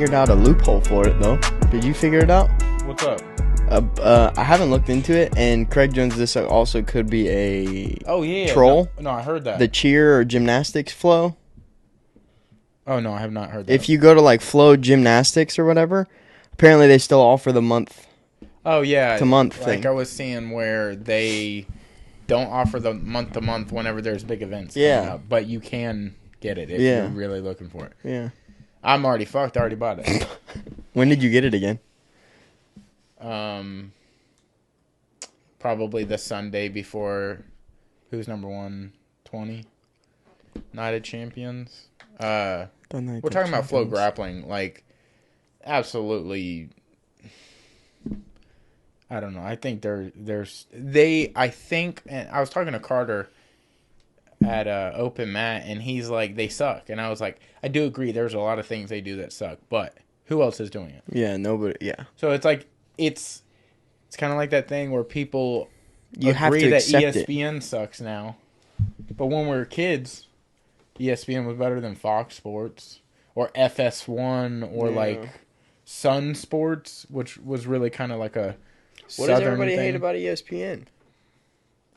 figured out a loophole for it, though. Did you figure it out? What's up? I haven't looked into it, and Craig Jones, this also could be a troll. No, I heard that. The cheer or gymnastics flow. Oh, no, I have not heard that. If you go to, like, Flow Gymnastics or whatever, apparently they still offer the month. Oh, yeah. To month thing. Like I was seeing where they don't offer the month to month whenever there's big events coming up, but you can get it if you're really looking for it. Yeah. I'm already fucked. I already bought it. When did you get it again? Probably the Sunday before who's number 120? Night of Champions. We're talking about Flow Grappling, like absolutely. I don't know. I think I think, and I was talking to Carter at Open Mat, and he's like, they suck. And I was like, I do agree. There's a lot of things they do that suck, but who else is doing it? Yeah, nobody. Yeah. So it's like it's kind of like that thing where people agree that ESPN ESPN sucks now, but when we were kids, ESPN was better than Fox Sports or FS1 or like Sun Sports, which was really kind of like a what does everybody hate about ESPN?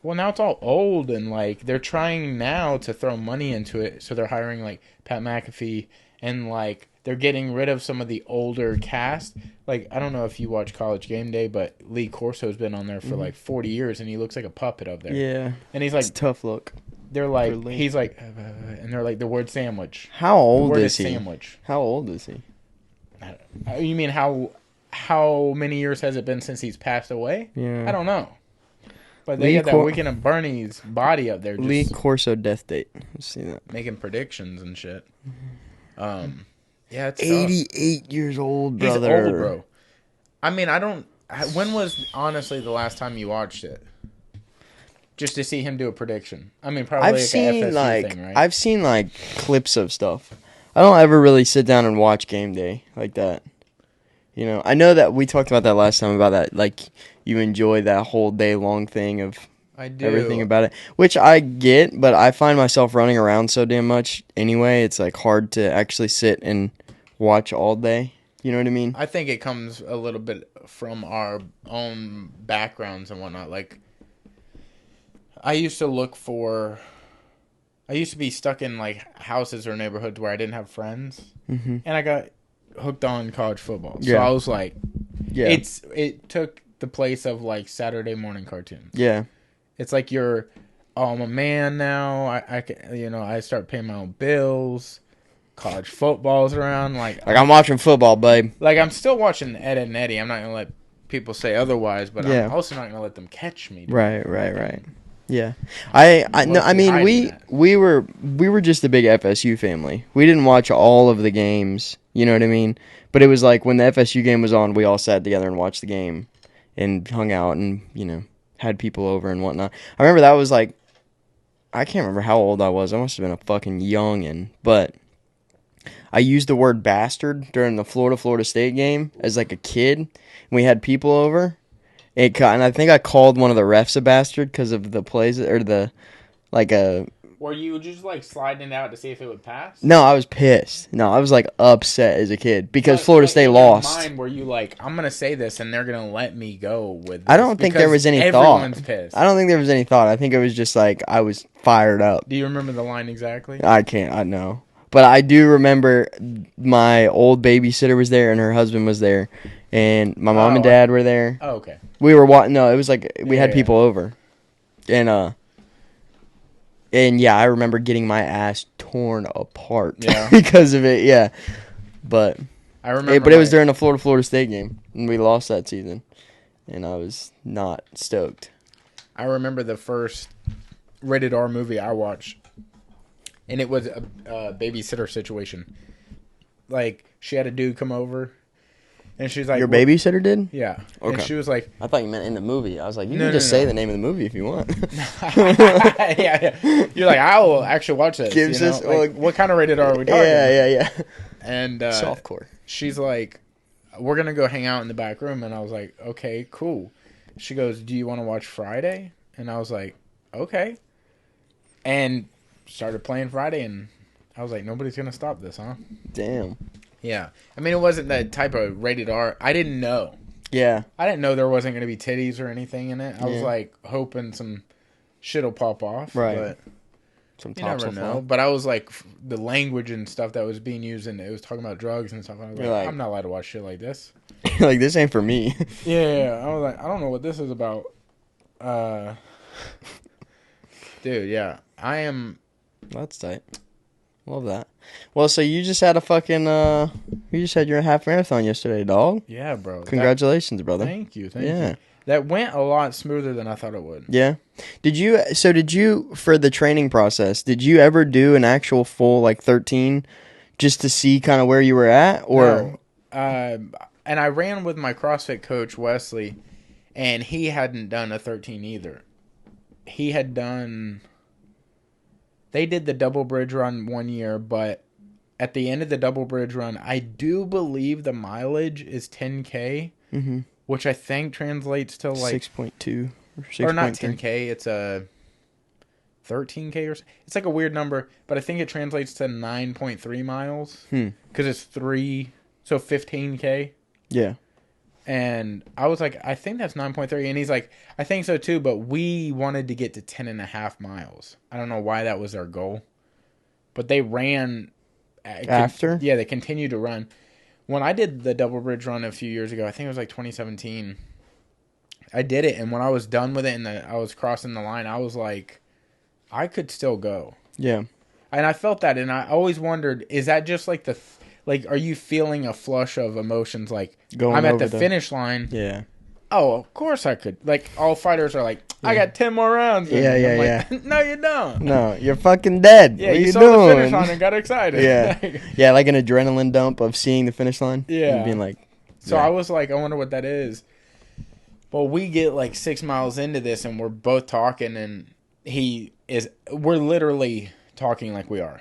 Well, now it's all old, and like they're trying now to throw money into it, so they're hiring like Pat McAfee, and like they're getting rid of some of the older cast. Like, I don't know if you watch College Game Day, but Lee Corso's been on there for like 40 years, and he looks like a puppet up there. Yeah, and he's like, it's a tough look. They're like, he's like, and they're like the word sandwich. How old is he? Sandwich. How old is he? You mean how many years has it been since he's passed away? Yeah, I don't know. But they got that Weekend at Bernie's body up there. Just Lee Corso death date. Let's see that. Making predictions and shit. Yeah, it's 88 tough. years old, brother. He's old, bro. I mean, when was honestly the last time you watched it? Just to see him do a prediction. I mean, probably I've seen an FSU thing, right? I've seen like clips of stuff. I don't ever really sit down and watch Game Day like that. You know, I know that we talked about that last time about that. Like, you enjoy that whole day long thing of everything about it, which I get, but I find myself running around so damn much anyway. It's like hard to actually sit and watch all day. You know what I mean? I think it comes a little bit from our own backgrounds and whatnot. Like, I used to be stuck in like houses or neighborhoods where I didn't have friends, and I got hooked on college football. So I was like, it took the place of like Saturday morning cartoons. Yeah, it's like I'm a man now. I start paying my own bills. College football's around. Like I'm watching football, babe. Like, I'm still watching Ed and Eddie. I'm not gonna let people say otherwise, but I'm also not gonna let them catch me. Dude. Right. Yeah, I mean, we were just a big FSU family. We didn't watch all of the games, you know what I mean? But it was like when the FSU game was on, we all sat together and watched the game, and hung out, and had people over and whatnot. I remember that was like, I can't remember how old I was. I must have been a fucking youngin', but I used the word bastard during the Florida State game as like a kid. We had people over. And I think I called one of the refs a bastard because of the plays or Were you just like sliding it out to see if it would pass? No, I was pissed. No, I was like upset as a kid because Florida State lost. In your mind, were you like, I'm gonna say this and they're gonna let me go with this? I don't think there was any thought. Everyone's pissed. I don't think there was any thought. I think it was just like I was fired up. Do you remember the line exactly? I can't. I know. But I do remember my old babysitter was there and her husband was there. And my mom and dad were there. Oh, okay. We were watching. No, it was like we had people over, and yeah, I remember getting my ass torn apart because of it. Yeah, but I remember. But it was during the Florida State game, and we lost that season, and I was not stoked. I remember the first rated R movie I watched, and it was a babysitter situation. Like, she had a dude come over. And she's like, your babysitter did? Yeah. Okay. And she was like, I thought you meant in the movie. I was like, you can just say the name of the movie if you want. yeah. You're like, I will actually watch this. Like, what kind of rated R are we talking? Yeah. And softcore. She's like, we're gonna go hang out in the back room, and I was like, okay, cool. She goes, do you want to watch Friday? And I was like, okay. And started playing Friday, and I was like, nobody's gonna stop this, huh? Damn. Yeah. I mean, it wasn't that type of rated R. I didn't know. Yeah. I didn't know there wasn't going to be titties or anything in it. I was like hoping some shit'll pop off. Right. But some you tops never will know. fall. But I was like, the language and stuff that was being used, and it was talking about drugs and stuff. I was like, I'm not allowed to watch shit like this. Like, this ain't for me. Yeah. I was like, I don't know what this is about. Dude, yeah. I am. That's tight. Love that. Well, so you just had a fucking, you just had your half marathon yesterday, dog. Yeah, bro. Congratulations, brother. Thank you. Thank you. That went a lot smoother than I thought it would. Yeah. Did you, for the training process, did you ever do an actual full, like, 13 just to see kind of where you were at? Or? No. And I ran with my CrossFit coach, Wesley, and he hadn't done a 13 either. He had done... They did the double bridge run 1 year, but at the end of the double bridge run, I do believe the mileage is 10K, which I think translates to like 6.2 or 6.3. Or not 10K, it's a 13K or so. It's like a weird number, but I think it translates to 9.3 miles because it's 15K. Yeah. And I was like, I think that's 9.3. And he's like, I think so too, but we wanted to get to 10.5 miles. I don't know why that was their goal. But they ran... After? Yeah, they continued to run. When I did the double bridge run a few years ago, I think it was like 2017, I did it. And when I was done with it and I was crossing the line, I was like, I could still go. Yeah. And I felt that. And I always wondered, is that just like the... Like, are you feeling a flush of emotions? Like, I'm at the finish line. Yeah. Oh, of course I could. Like, all fighters are like, I got 10 more rounds. Yeah. No, you don't. No, you're fucking dead. Yeah, what are you you saw doing? the finish line and got excited. Yeah. Yeah, like an adrenaline dump of seeing the finish line. Yeah. And being like... So I was like, I wonder what that is. Well, we get like 6 miles into this and we're both talking and we're literally talking like we are.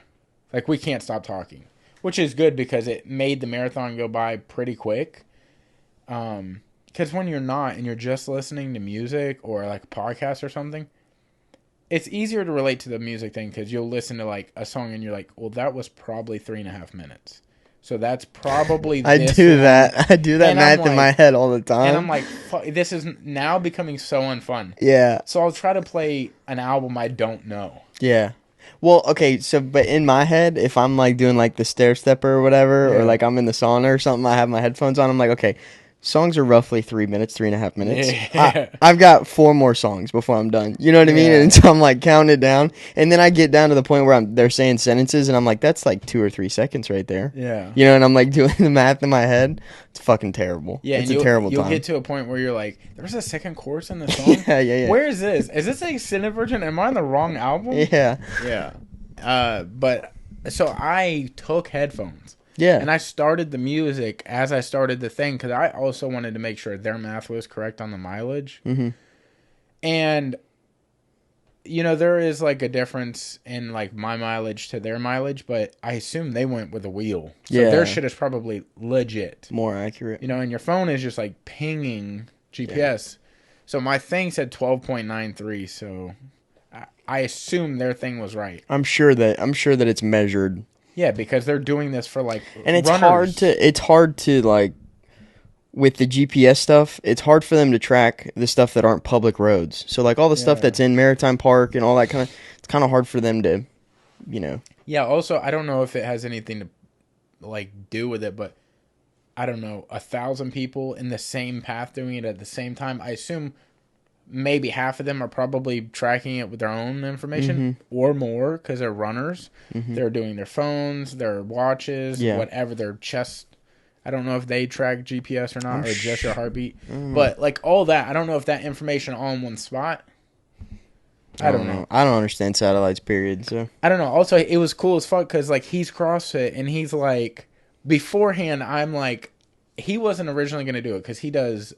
Like, we can't stop talking. Which is good because it made the marathon go by pretty quick. Because when you're not and you're just listening to music or like a podcast or something, it's easier to relate to the music thing because you'll listen to like a song and you're like, well, that was probably 3.5 minutes. So that's probably I do that math in my head all the time. And I'm like, this is now becoming so unfun. Yeah. So I'll try to play an album I don't know. Yeah. Well, okay, so, but in my head, if I'm, like, doing, like, the stair stepper or whatever, or, like, I'm in the sauna or something, I have my headphones on, I'm like, okay, songs are roughly 3 minutes, 3.5 minutes. Yeah. I've got 4 more songs before I'm done. You know what I mean? And so I'm, like, counting it down, and then I get down to the point where they're saying sentences, and I'm like, that's, like, 2 or 3 seconds right there. Yeah. You know, and I'm, like, doing the math in my head. It's fucking terrible. Yeah, it's a terrible time. You'll get to a point where you're like, there's a second chorus in the song? Yeah. Where is this? Is this a extended version? Am I on the wrong album? Yeah. Yeah. But so I took headphones. Yeah. And I started the music as I started the thing because I also wanted to make sure their math was correct on the mileage. Mm-hmm. And, you know, there is like a difference in like my mileage to their mileage, but I assume they went with a wheel. So their shit is probably legit. More accurate. You know, and your phone is just like pinging GPS. Yeah. So my thing said 12.93, so... I assume their thing was right. I'm sure that it's measured. Yeah, because they're doing this for like and it's runners. hard to like with the GPS stuff. It's hard for them to track the stuff that aren't public roads. So like all the stuff that's in Maritime Park and all that it's kind of hard for them to, you know. Yeah. Also, I don't know if it has anything to like do with it, but I don't know, 1,000 people in the same path doing it at the same time. I assume. Maybe half of them are probably tracking it with their own information or more because they're runners. Mm-hmm. They're doing their phones, their watches, whatever, their chest. I don't know if they track GPS or not or just your heartbeat. But like all that, I don't know if that information all in one spot. I don't know. I don't understand satellites, period. So I don't know. Also, it was cool as fuck because like he's CrossFit and he's like, beforehand, I'm like, he wasn't originally going to do it because he does...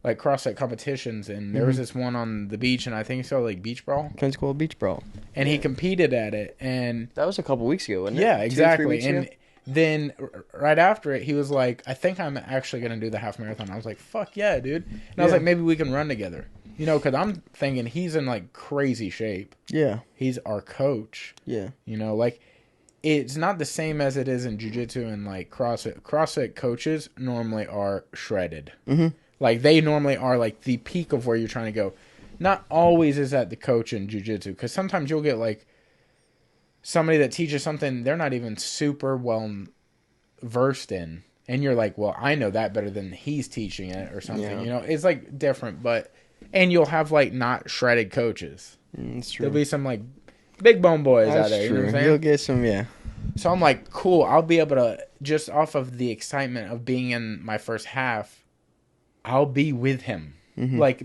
like CrossFit competitions, and there was this one on the beach, and I think so, like Beach Brawl. It's called Beach Brawl. And he competed at it, and... That was a couple weeks ago, wasn't it? Yeah, exactly. And then right after it, he was like, I think I'm actually going to do the half marathon. I was like, fuck yeah, dude. And I was like, maybe we can run together. You know, because I'm thinking he's in, like, crazy shape. Yeah. He's our coach. Yeah. You know, like, it's not the same as it is in jiu-jitsu and like CrossFit. CrossFit coaches normally are shredded. Mm-hmm. Like they normally are like the peak of where you're trying to go. Not always is that the coach in jiu-jitsu, because sometimes you'll get like somebody that teaches something they're not even super well versed in, and you're like, well, I know that better than he's teaching it or something. Yeah. You know, it's like different, and you'll have like not shredded coaches. That's true. There'll be some like big bone boys That's out there. true. You know what I'm saying? You'll get some, yeah. So I'm like, cool. I'll be able to, just off of the excitement of being in my first half, I'll be with him. Mm-hmm. Like,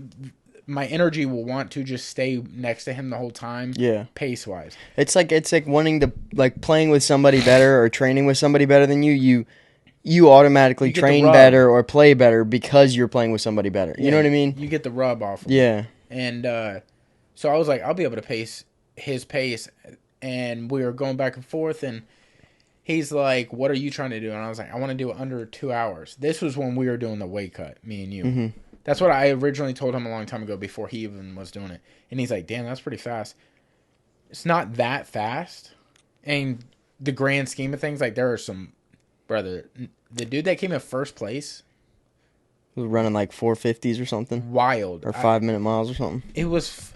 my energy will want to just stay next to him the whole time. Yeah. Pace wise. It's like wanting to, like, playing with somebody better or training with somebody better than you. You automatically train better or play better because you're playing with somebody better. You know what I mean? You get the rub off of Yeah. him. And so I was like, I'll be able to pace his pace. And we were going back and forth, and he's like, what are you trying to do? And I was like, I want to do it under 2 hours. This was when we were doing the weight cut, me and you. Mm-hmm. That's what I originally told him a long time ago before he even was doing it. And he's like, damn, that's pretty fast. It's not that fast. And the grand scheme of things, like there are some, brother, the dude that came in first place was running like 450s or something. Wild. Or 5-minute miles or something. It was...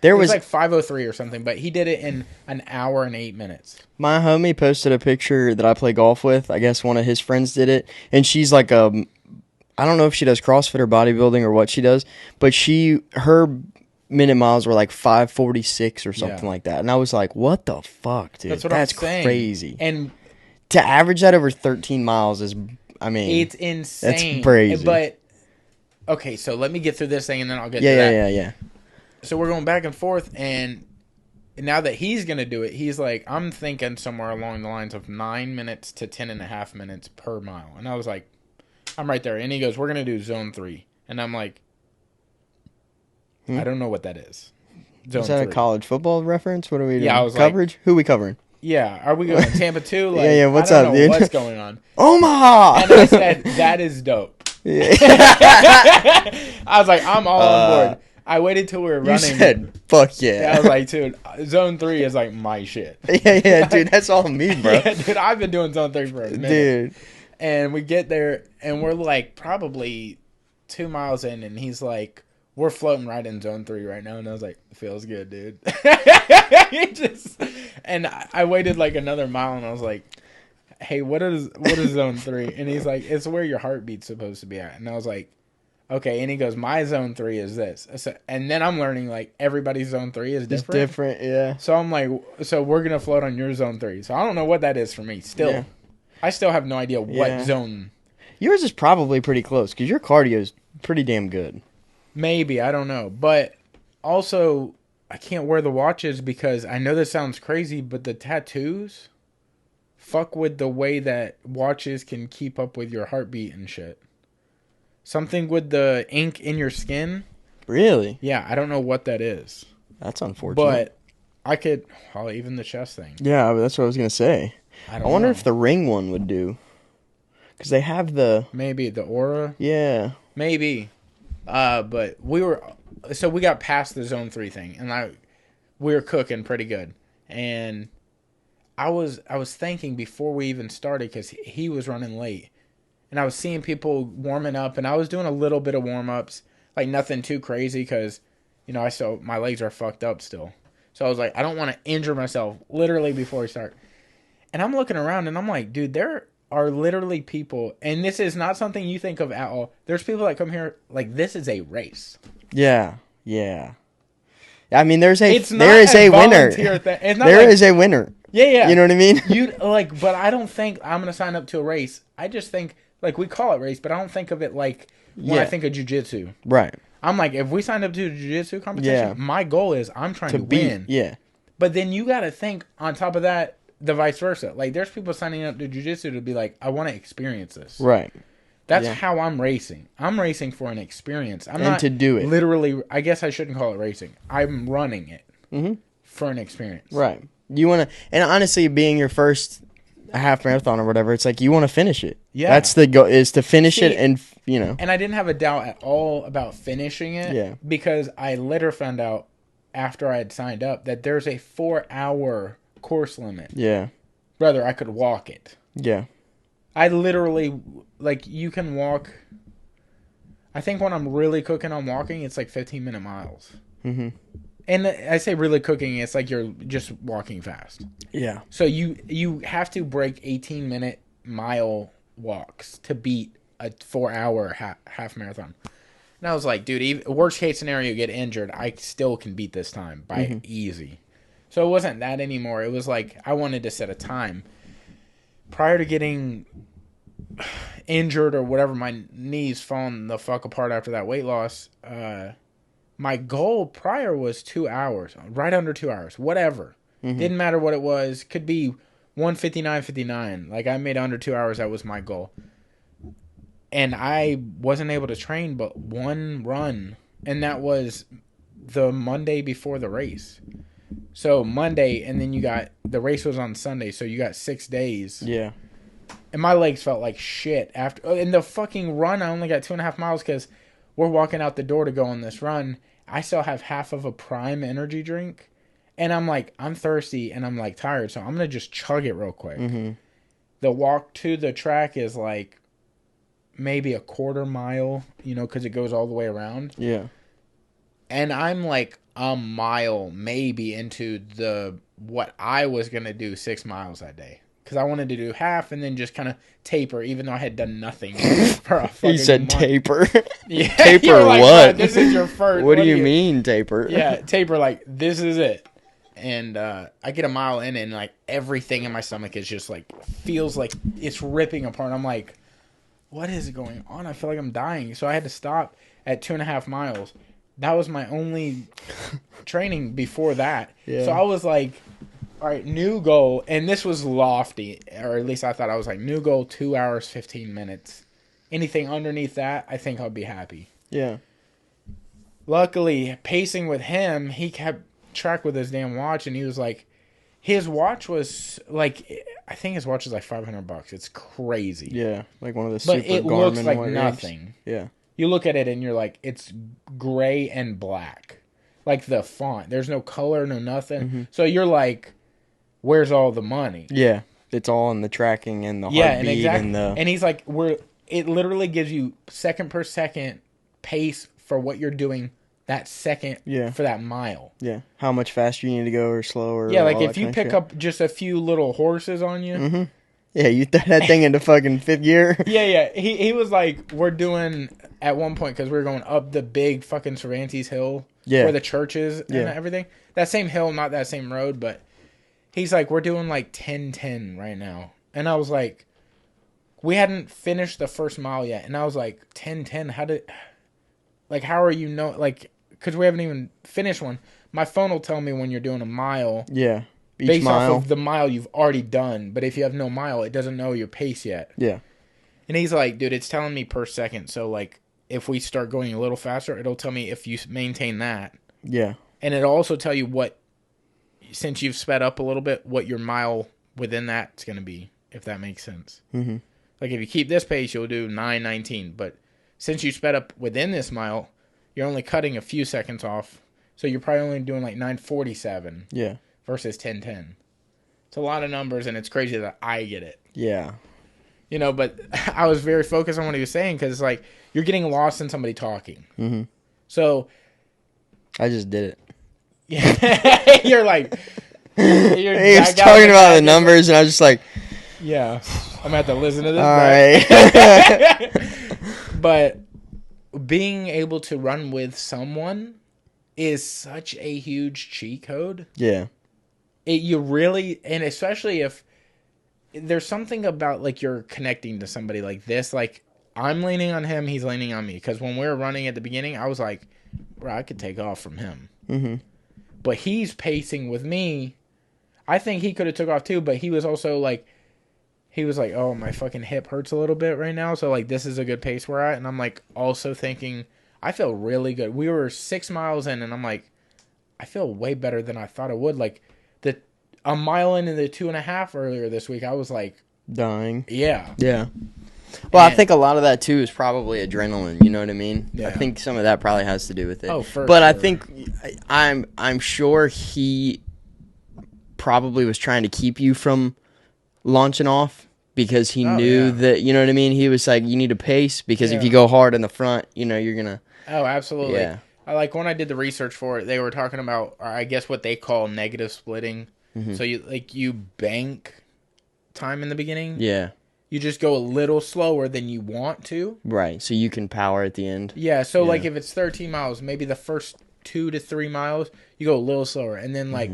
It was like 5:03 or something, but he did it in an hour and 8 minutes. My homie posted a picture that I play golf with. I guess one of his friends did it. And she's like I don't know if she does CrossFit or bodybuilding or what she does, but her minute miles were like 5:46 or something like that. And I was like, what the fuck, dude? That's crazy. And to average that over 13 miles is, I mean, it's insane. That's crazy. But, okay, so let me get through this thing and then I'll get to that. Yeah. So we're going back and forth, and now that he's going to do it, he's like, I'm thinking somewhere along the lines of 9 minutes to 10.5 minutes per mile. And I was like, I'm right there. And he goes, we're going to do zone 3. And I'm like, I don't know what that is. Zone is that 3. A college football reference? What are we doing? Yeah, I was coverage? Like, Who are we covering? Yeah, are we going to Tampa 2? Like, yeah, what's up, dude? What's going on? Omaha! And I said, that is dope. Yeah. I was like, I'm all on board. I waited till we were running. You said, fuck yeah. I was like, dude, zone 3 is like my shit. Yeah, dude, that's all me, bro. Yeah, dude, I've been doing zone 3 for a minute. Dude. And we get there, and we're like probably 2 miles in, and he's like, we're floating right in zone 3 right now. And I was like, feels good, dude. And I waited like another mile, and I was like, hey, what is zone 3? And he's like, it's where your heartbeat's supposed to be at. And I was like, okay. And he goes, my zone 3 is this. And then I'm learning like everybody's zone 3 is different. It's different, yeah. So I'm like, so we're going to float on your zone 3. So I don't know what that is for me still. Yeah. I still have no idea what zone. Yours is probably pretty close because your cardio is pretty damn good. Maybe. I don't know. But also, I can't wear the watches because I know this sounds crazy, but the tattoos fuck with the way that watches can keep up with your heartbeat and shit. Something with the ink in your skin. Really? Yeah, I don't know what that is. That's unfortunate. But I could... Oh, even the chest thing. Yeah, that's what I was going to say. I wonder if the ring one would do. Because they have the... Maybe the aura? Yeah. Maybe. But we were... So we got past the zone 3 thing. And we were cooking pretty good. And I was thinking before we even started, because he was running late. And I was seeing people warming up. And I was doing a little bit of warm-ups. Like nothing too crazy because, my legs are fucked up still. So I was like, I don't want to injure myself literally before we start. And I'm looking around and I'm like, dude, there are literally people, and this is not something you think of at all. There's people that come here like this is a race. Yeah. I mean, there is a winner. There is a winner. Yeah. You know what I mean? But I don't think I'm gonna sign up to a race. I just think like we call it race, but I don't think of it like when I think of jiu-jitsu. Right. I'm like, if we signed up to a jiu-jitsu competition, my goal is I'm trying to win. Yeah. But then you got to think on top of that, the vice versa. Like, there's people signing up to jiu-jitsu to be like, I want to experience this. Right. That's how I'm racing. I'm racing for an experience. I'm not to do it. Literally, I guess I shouldn't call it racing. I'm running it for an experience. Right. You want to, and honestly, being your first half marathon or whatever, it's like you want to finish it. Yeah. That's the goal, is to finish it and, And I didn't have a doubt at all about finishing it. Yeah. Because I later found out after I had signed up that there's a 4-hour course limit. Yeah. Brother, I could walk it. Yeah. I literally, like, you can walk. I think when I'm really cooking on walking, it's like 15-minute miles. Mm-hmm. And I say really cooking, it's like you're just walking fast. Yeah. So you have to break 18-minute mile walks to beat a 4-hour half marathon. And I was like, dude, worst case scenario, you get injured, I still can beat this time by easy. So it wasn't that anymore. It was like I wanted to set a time. Prior to getting injured or whatever, my knees falling the fuck apart after that weight loss, my goal prior was 2 hours, right under 2 hours, whatever. Didn't matter what it was. Could be 1:59:59. Like, I made under 2 hours. That was my goal. And I wasn't able to train but one run, and that was the Monday before the race. So Monday, and then the race was on Sunday, so you got 6 days. Yeah. And my legs felt like shit after. In the fucking run, I only got 2.5 miles because we're walking out the door to go on this run. I still have half of a Prime energy drink, and I'm like, I'm thirsty and I'm like tired, so I'm gonna just chug it real quick. The walk to the track is like maybe a quarter mile, because it goes all the way around. Yeah. And I'm like a mile maybe into what I was going to do 6 miles that day. Because I wanted to do half and then just kind of taper, even though I had done nothing for a fucking He said month. Taper. Yeah, Taper like, what? This is your first. What do you mean, taper? Yeah, taper, like, this is it. And I get a mile in and, like, everything in my stomach is just, like, feels like it's ripping apart. I'm like, what is going on? I feel like I'm dying. So I had to stop at 2.5 miles. That was my only training before that. Yeah. So I was like, all right, new goal. And this was lofty, or at least I thought I was like, new goal, 2 hours, 15 minutes. Anything underneath that, I think I'll be happy. Yeah. Luckily, pacing with him, he kept track with his damn watch, and he was like, his watch was like, I think his watch is like $500. It's crazy. Yeah, like one of the but super it Garmin looks like warriors. nothing. Yeah. You look at it and you're like, it's gray and black. Like the font. There's no color, no nothing. So you're like, where's all the money? Yeah. It's all in the tracking and the heartbeat and the... And he's like, it literally gives you second per second pace for what you're doing that second for that mile. Yeah. How much faster you need to go or slower. Yeah, like if you pick up just a few little horses on you. Yeah, you throw that thing into fucking fifth gear. Yeah. He was like, we're doing, at one point, because we were going up the big fucking Cervantes Hill, where the church is and everything. That same hill, not that same road, but he's like, we're doing like 10:10 right now. And I was like, we hadn't finished the first mile yet. And I was like, 10:10, how are you like, because we haven't even finished one. My phone will tell me when you're doing a mile. Yeah. Based off of the mile you've already done. But if you have no mile, it doesn't know your pace yet. Yeah. And he's like, dude, it's telling me per second. So, like, if we start going a little faster, it'll tell me if you maintain that. Yeah. And it'll also tell you what, since you've sped up a little bit, what your mile within that's going to be, if that makes sense. Like, if you keep this pace, you'll do 9:19. But since you sped up within this mile, you're only cutting a few seconds off. So you're probably only doing like 9:47. Yeah. Versus 10:10. It's a lot of numbers, and it's crazy that I get it. Yeah. But I was very focused on what he was saying because it's like you're getting lost in somebody talking. So I just did it. Yeah, you're like he was talking about the numbers, and I was just like, yeah, I'm gonna have to listen to this. All right. But being able to run with someone is such a huge cheat code. Yeah. You really, and especially if there's something about like you're connecting to somebody like this, like I'm leaning on him, he's leaning on me. Because when we were running at the beginning, I was like, bro, I could take off from him. But he's pacing with me. I think he could have took off too, but he was also like, oh, my fucking hip hurts a little bit right now. So like, this is a good pace we're at. And I'm like also thinking, I feel really good. We were 6 miles in and I'm like, I feel way better than I thought I would. Like, a mile into the 2.5 earlier this week, I was like dying. Yeah. Yeah. Well, I think a lot of that too is probably adrenaline. You know what I mean? Yeah. I think some of that probably has to do with it. Oh, for but sure. I think I'm sure he probably was trying to keep you from launching off because he Oh, knew yeah. that, you know what I mean? He was like, you need to pace because if Yeah. you go hard in the front, you know, you're going to. Oh, absolutely. Yeah. I like when I did the research for it, they were talking about, I guess, what they call negative splitting. Mm-hmm. So you bank time in the beginning. Yeah. You just go a little slower than you want to. Right. So you can power at the end. Yeah. So Yeah. like if it's 13 miles, maybe the first 2 to 3 miles you go a little slower, and then like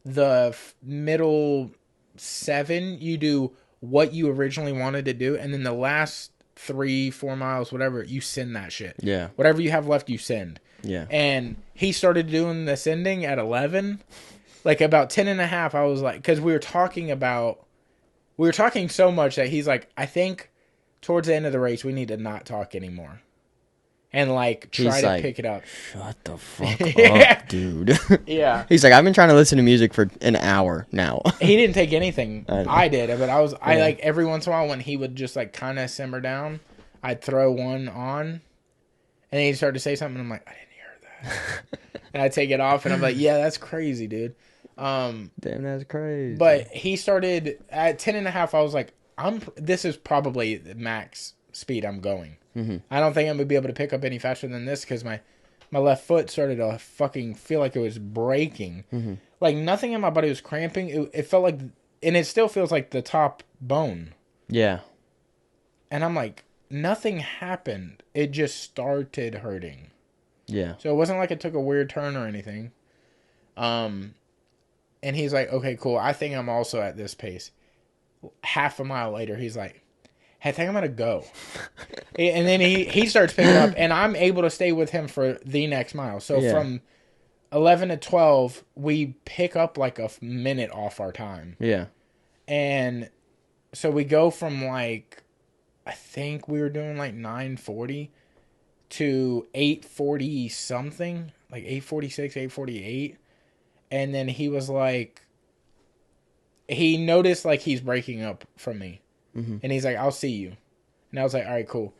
the middle 7 you do what you originally wanted to do, and then the last 3-4 miles, whatever, you send that shit. Yeah. Whatever you have left, you send. Yeah. And he started doing the sending at 11. Like about 10 and a half, I was like, because we were talking so much that he's like, I think towards the end of the race, we need to not talk anymore. And like try He's to like, pick it up. Shut the fuck Yeah. up, dude. Yeah. He's like, I've been trying to listen to music for an hour now. He didn't take anything. I know. I did, but I like every once in a while when he would just like kind of simmer down, I'd throw one on, and then he'd start to say something, and I'm like, I didn't hear that. And I'd take it off, and I'm like, yeah, that's crazy, dude. Damn, that's crazy. But he started at 10 and a half. I was like, this is probably the max speed I'm going. Mm-hmm. I don't think I'm going to be able to pick up any faster than this because my left foot started to fucking feel like it was breaking. Mm-hmm. Like nothing in my body was cramping. It felt like, and it still feels like the top bone. Yeah. And I'm like, nothing happened. It just started hurting. Yeah. So it wasn't like it took a weird turn or anything. And he's like, okay, cool. I think I'm also at this pace. Half a mile later, he's like, hey, I think I'm going to go. And then he starts picking up, and I'm able to stay with him for the next mile. So from 11 to 12, we pick up like a minute off our time. Yeah. And so we go from like, I think we were doing like 9:40 to 8:40 something, like 8:46, 8:48. And then he was like, he noticed like he's breaking up from me. Mm-hmm. And he's like, I'll see you. And I was like, all right, cool.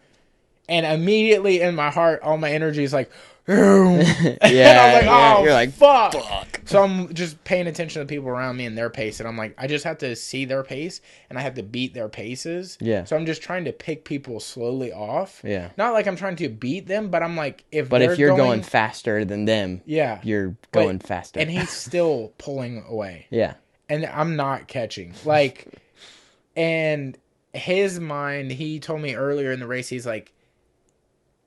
And immediately in my heart, all my energy is like, yeah. And I was like, oh, you're like, fuck. So I'm just paying attention to the people around me and their pace. And I'm like, I just have to see their pace and I have to beat their paces. Yeah. So I'm just trying to pick people slowly off. Yeah. Not like I'm trying to beat them, but I'm like, if you're going faster than them, yeah, you're going faster. And he's still pulling away. Yeah. And I'm not catching. Like, and his mind, he told me earlier in the race, he's like,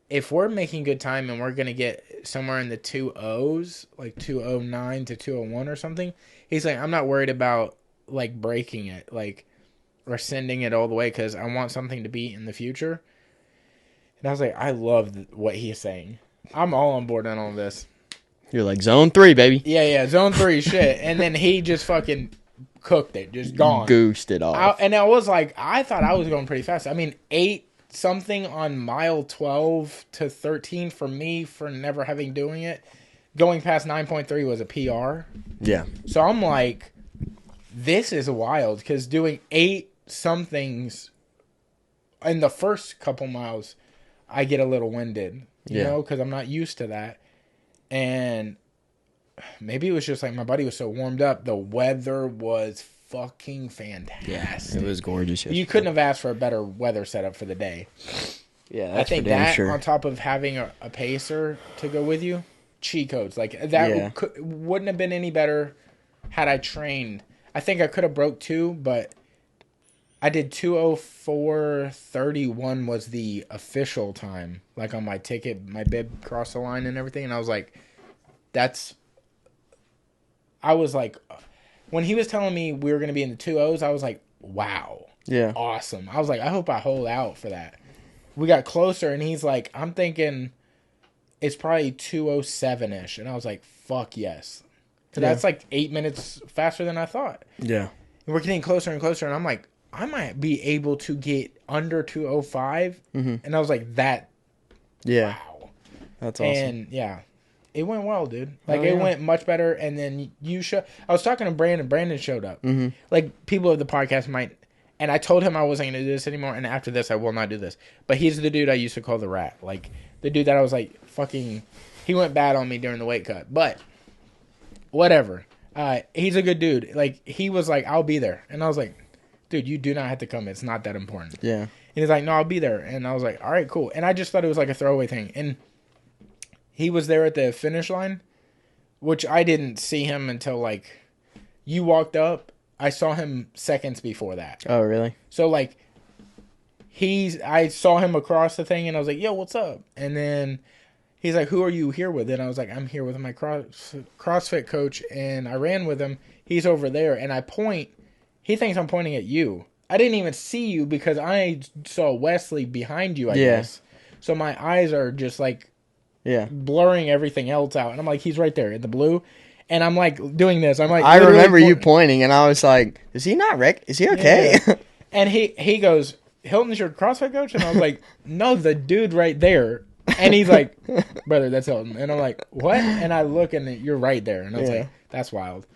if we're making good time and we're going to get somewhere in the 2:0s, like 2:09 to 2:01 or something, he's like, I'm not worried about like breaking it, like, or sending it all the way because I want something to beat in the future. And I was like, I love what he's saying. I'm all on board on all this. You're like, zone 3, baby. Yeah, zone 3 shit. And then he just fucking cooked it, just gone. Goosed it off. And I was like, I thought I was going pretty fast. I mean, 8 something on mile 12 to 13 for me for never having doing it. Going past 9.3 was a PR. Yeah. So I'm like, this is wild because doing 8 somethings in the first couple miles, I get a little winded, you know, because I'm not used to that. And maybe it was just like my body was so warmed up. The weather was fucking fantastic. Yeah, it was gorgeous yesterday. You couldn't have asked for a better weather setup for the day. Yeah, that's I think for damn that sure. on top of having a pacer to go with you, cheat codes. Like that wouldn't have been any better had I trained. I think I could have broke 2, but I did 2:04:31 was the official time. Like on my ticket, my bib crossed the line and everything. And I was like, when he was telling me we were going to be in the 2:0s, I was like, wow. Yeah. Awesome. I was like, I hope I hold out for that. We got closer and he's like, I'm thinking it's probably 2:07-ish. And I was like, fuck yes. So that's like 8 minutes faster than I thought. Yeah. And we're getting closer and closer. And I'm like, I might be able to get under 2:05. Mm-hmm. And I was like, yeah. Wow. That's awesome. And yeah, it went well, dude. Like it went much better. And then I was talking to Brandon. Brandon showed up. Mm-hmm. Like people of the podcast might, and I told him I wasn't going to do this anymore. And after this, I will not do this. But he's the dude I used to call the rat. Like the dude that I was like, fucking, he went bad on me during the weight cut. But whatever. He's a good dude. Like he was like, I'll be there. And I was like, dude, you do not have to come. It's not that important. Yeah. And he's like, no, I'll be there. And I was like, all right, cool. And I just thought it was like a throwaway thing. And he was there at the finish line, which I didn't see him until like you walked up. I saw him seconds before that. Oh, really? So like I saw him across the thing and I was like, yo, what's up? And then he's like, who are you here with? And I was like, I'm here with my CrossFit coach, and I ran with him. He's over there, and I point. He thinks I'm pointing at you. I didn't even see you because I saw Wesley behind you, I guess. So my eyes are just like blurring everything else out. And I'm like, he's right there in the blue. And I'm like doing this. I'm like, I remember you pointing, and I was like, is he not Is he okay? Yeah. And he goes, Hylton's your CrossFit coach? And I was like, no, the dude right there. And he's like, brother, that's Hylton. And I'm like, what? And I look, and you're right there. And I was like, that's wild.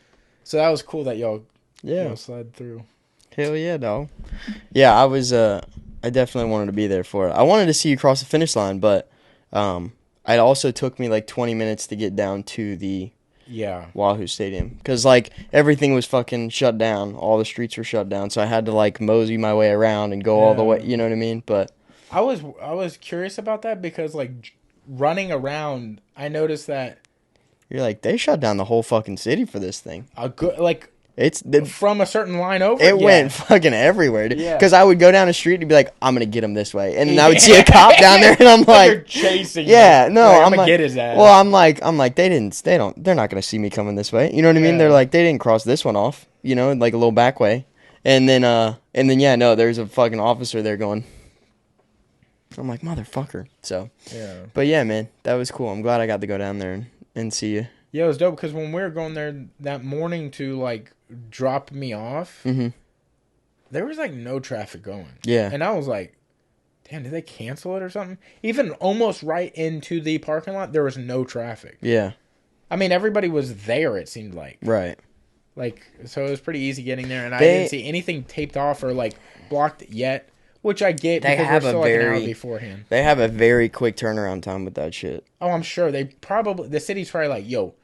So that was cool that y'all slid through. Hell yeah, dog. Yeah, I definitely wanted to be there for it. I wanted to see you cross the finish line, but it also took me like 20 minutes to get down to the Wahoo Stadium. Because, like, everything was fucking shut down. All the streets were shut down. So I had to, like, mosey my way around and go all the way. You know what I mean? But I was curious about that because, like, running around, I noticed that you're like, they shut down the whole fucking city for this thing. It's from a certain line over. It went fucking everywhere, dude. Because I would go down the street and be like, I'm gonna get him this way, and then I would see a cop down there, and I'm like, they're chasing. Yeah, me. no, like, I'm gonna like, get his ass. Well, I'm like, they're not gonna see me coming this way. You know what I mean? They're like, they didn't cross this one off. You know, like a little back way, and then there's a fucking officer there going. I'm like, motherfucker. So, but yeah, man, that was cool. I'm glad I got to go down there and see you. Yeah, it was dope because when we were going there that morning to, like, drop me off, there was, like, no traffic going. Yeah. And I was like, damn, did they cancel it or something? Even almost right into the parking lot, there was no traffic. Yeah. I mean, everybody was there, it seemed like. Right. Like, so it was pretty easy getting there, and I didn't see anything taped off or, like, blocked yet. Which I get because we're still like an hour beforehand. They have a very quick turnaround time with that shit. Oh, I'm sure. The city's probably like, yo,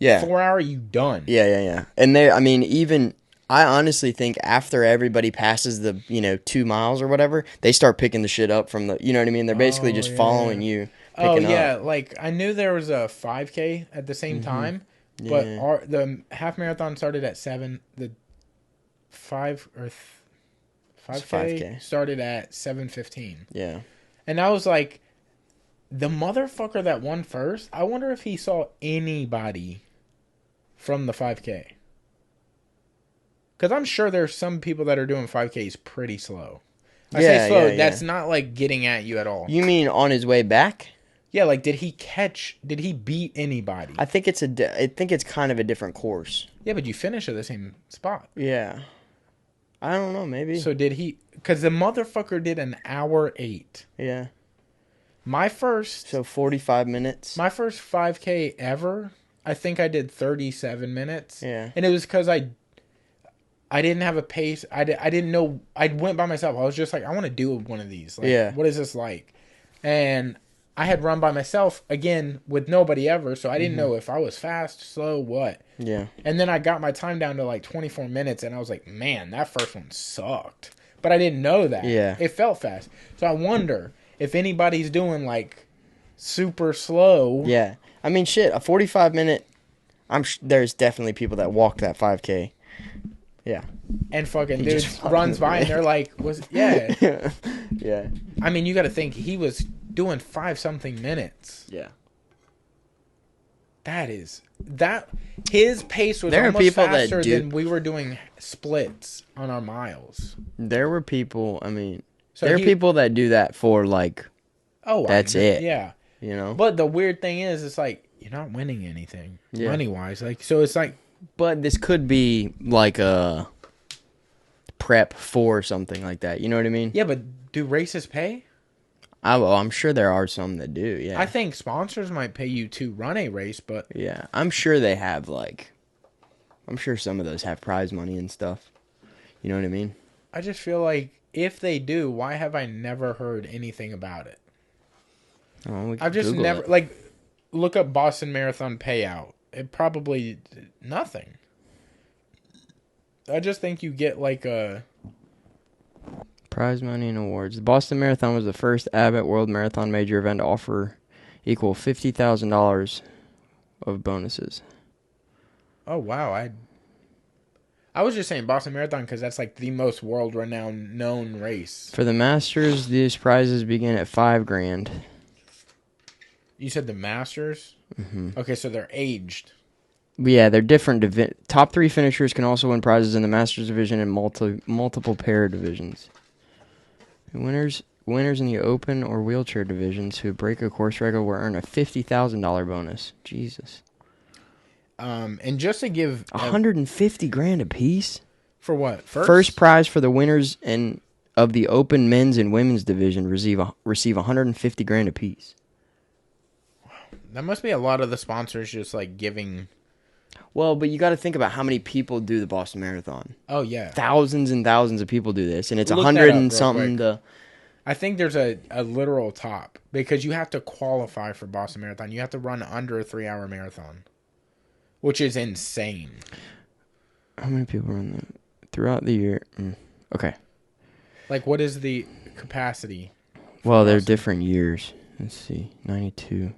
4 hour, you done. Yeah. And I honestly think after everybody passes the, 2 miles or whatever, they start picking the shit up from the, you know what I mean? They're basically just following you. Up. Like I knew there was a 5K at the same time, but the half marathon started at 7. The 5K started at 7:15. Yeah. And I was like, the motherfucker that won first, I wonder if he saw anybody from the 5K. Because I'm sure there's some people that are doing 5Ks pretty slow. I say slow, that's not like getting at you at all. You mean on his way back? Yeah, like did he beat anybody? I think it's kind of a different course. Yeah, but you finish at the same spot. Yeah. I don't know, maybe. So did he... Because the motherfucker did an hour 8. Yeah. So 45 minutes. My first 5K ever, I think I did 37 minutes. Yeah. And it was because I didn't have a pace. I didn't know... I went by myself. I was just like, I want to do one of these. Like, what is this like? And I had run by myself, again, with nobody ever, so I didn't know if I was fast, slow, what. Yeah. And then I got my time down to like 24 minutes, and I was like, man, that first one sucked. But I didn't know that. Yeah. It felt fast. So I wonder if anybody's doing like super slow. Yeah. I mean, shit, a 45-minute, there's definitely people that walk that 5K. Yeah. And fucking dude runs by, and they're like, yeah. Yeah. I mean, you got to think, he was doing 5-something minutes. Yeah. His pace was almost faster than we were doing splits on our miles. There were people, people that do that for like, that's it. Yeah. You know? But the weird thing is, it's like, you're not winning anything money-wise. Like, so it's like. But this could be like a prep for something like that. You know what I mean? Yeah, but do races pay? I'm sure there are some that do, yeah. I think sponsors might pay you to run a race, but... Yeah, I'm sure they have, I'm sure some of those have prize money and stuff. You know what I mean? I just feel like, if they do, why have I never heard anything about it? Oh, I've just Google never... it. Like, look up Boston Marathon payout. It probably... Nothing. I just think you get, like, a... Prize money and awards. The Boston Marathon was the first Abbott World Marathon major event to offer equal $50,000 of bonuses. Oh, wow. I was just saying Boston Marathon because that's like the most world-renowned known race. For the Masters, these prizes begin at $5,000. You said the Masters? Mm-hmm. Okay, so they're aged. Yeah, they're different. Top 3 finishers can also win prizes in the Masters division and multiple pair divisions. Winners in the open or wheelchair divisions who break a course record will earn a $50,000 bonus. Jesus. And just to give $150,000 a piece for what? First prize for the winners of the open men's and women's division receive $150,000 a piece. That must be a lot of the sponsors just like giving. Well, but you got to think about how many people do the Boston Marathon. Oh yeah, thousands and thousands of people do this, and it's 100 and something. I think there's a literal top because you have to qualify for Boston Marathon. You have to run under a 3-hour marathon, which is insane. How many people run that throughout the year? Okay. Like, what is the capacity? Well, they're different years. Let's see, 92.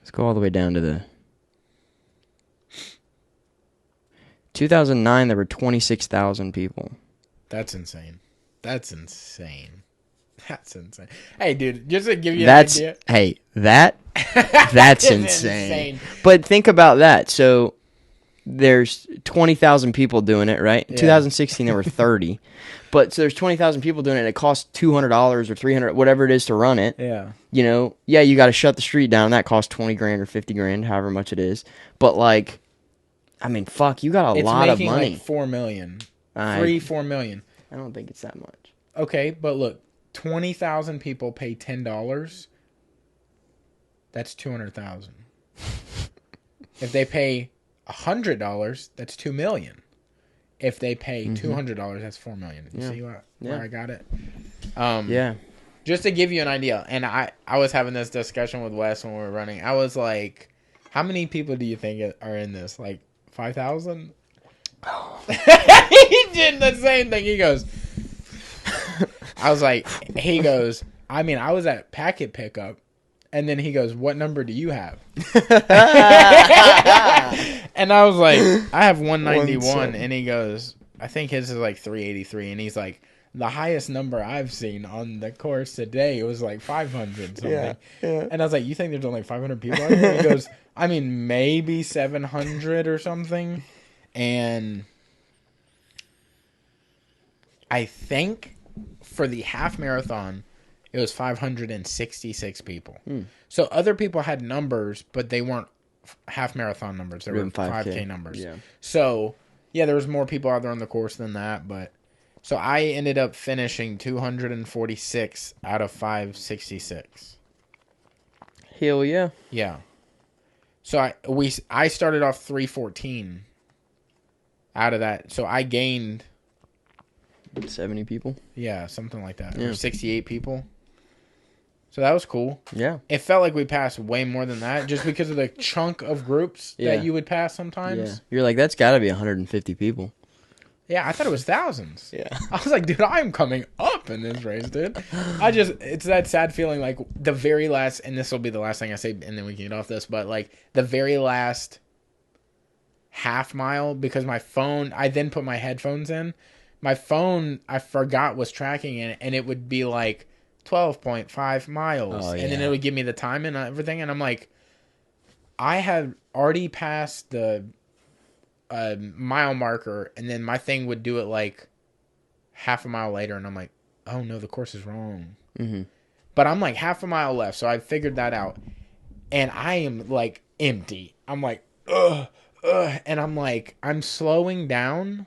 Let's go all the way down to the 2009. There were 26,000 people. That's insane. That's insane. Hey, dude, just to give you an idea. Hey, that's insane. But think about that. So there's 20,000 people doing it, right? In 2016, there were 30. But so there's 20,000 people doing it. It costs $200 or $300, whatever it is to run it. Yeah. You know, you got to shut the street down. That costs $20,000 or $50,000, however much it is. But like, I mean, fuck, you got a lot of money. Like $4 million. $4 million. I don't think it's that much. Okay, but look, 20,000 people pay $10. That's $200,000. If they pay $100, that's $2 million. If they pay $200, that's $4 million. You see where I got it? Yeah. Just to give you an idea, and I was having this discussion with Wes when we were running. I was like, how many people do you think are in this? Like 5,000? Oh. He did the same thing. He goes, I was like, I was at packet pickup. And then he goes, what number do you have? And I was like, I have 191. And he goes, I think his is like 383. And he's like, the highest number I've seen on the course today was like 500 something. Yeah. And I was like, you think there's only 500 people out here? He goes, I mean, maybe 700 or something. And I think for the half marathon, it was 566 people. So other people had numbers, but they weren't half marathon numbers. They were 5K numbers. Yeah. So, yeah, there was more people out there on the course than that. But so I ended up finishing 246 out of 566. Hell yeah. Yeah. So I started off 314 out of that. So I gained 70 people. Yeah, something like that. Or 68 people. So that was cool. Yeah. It felt like we passed way more than that just because of the chunk of groups that you would pass sometimes. Yeah. You're like, that's got to be 150 people. Yeah, I thought it was thousands. Yeah. I was like, dude, I'm coming up in this race, dude. It's that sad feeling like the very last, and this will be the last thing I say, and then we can get off this, but like the very last half mile, because my phone, I then put my headphones in. My phone, I forgot was tracking it, and it would be like 12.5 miles. Oh, yeah. And then it would give me the time and everything. And I'm like, I had already passed the mile marker, and then my thing would do it like half a mile later. And I'm like, oh no, the course is wrong. Mm-hmm. But I'm like half a mile left. So I figured that out. And I am like empty. I'm like, ugh. And I'm like, I'm slowing down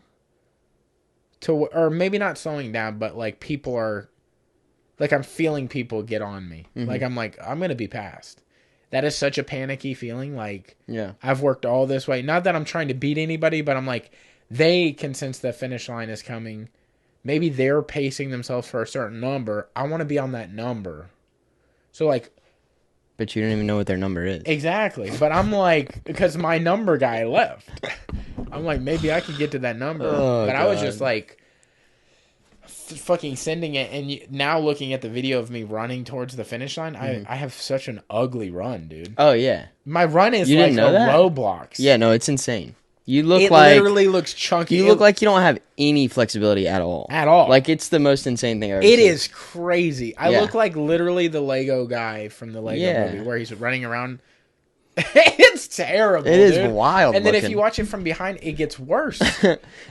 or maybe not slowing down, but like people are, like I'm feeling people get on me. Mm-hmm. Like I'm going to be passed. That is such a panicky feeling. Like, yeah, I've worked all this way. Not that I'm trying to beat anybody, but I'm like, they can sense the finish line is coming. Maybe they're pacing themselves for a certain number. I want to be on that number. So like, but you don't even know what their number is. Exactly. But I'm like, because my number guy left. I'm like, maybe I could get to that number. Oh, but God. I was just like fucking sending it, and now looking at the video of me running towards the finish line, I have such an ugly run, dude. Oh yeah, my run is you like didn't know that? Roblox. Yeah, no, it's insane. You look it like literally looks chunky. You look like you don't have any flexibility at all. At all. Like it's the most insane thing I've ever It seen. is crazy. I look like literally the Lego guy from the Lego movie where he's running around. It's terrible. It is dude. wild. And then looking. if you watch it from behind, it gets worse.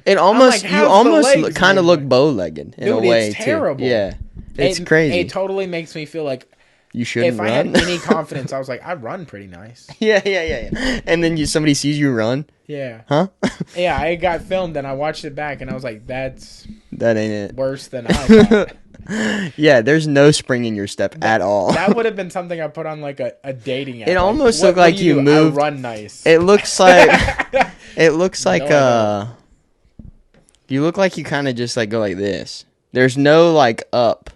It almost like, you almost kind of look moving? bow-legged in Dude, a way it's terrible. too. Yeah, it's crazy. It totally makes me feel like you shouldn't if run. I had any confidence, I was like, I run pretty nice. Yeah. And then somebody sees you run. Yeah. Huh? Yeah, I got filmed and I watched it back and I was like, that ain't it. Worse than I thought. Yeah, there's no spring in your step at all. That would have been something I put on like a dating app. It almost like, looked like you moved. I run nice. It looks like you look like you kind of just like go like this. There's no like up.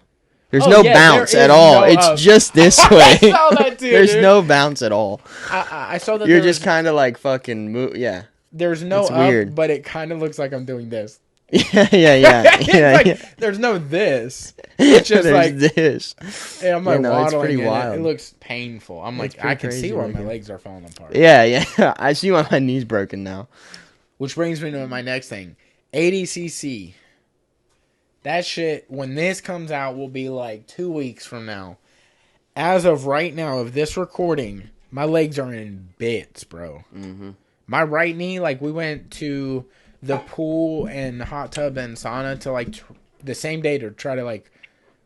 There's no bounce at all. It's just this way. I saw that too. There's no bounce at all. I saw that. You're just kind of like fucking move. Yeah. There's no it's up, weird. But it kind of looks like I'm doing this. Yeah. There's no this. It's just like this. Yeah, I'm like waddling. It's pretty wild. It looks painful. I'm like, I can see where my legs are falling apart. Yeah. I see why my knee's broken now. Which brings me to my next thing. 80cc. That shit, when this comes out, will be like 2 weeks from now. As of right now, of this recording, my legs are in bits, bro. Mm-hmm. My right knee, like, we went to the pool and hot tub and sauna to, like, the same day to try to, like,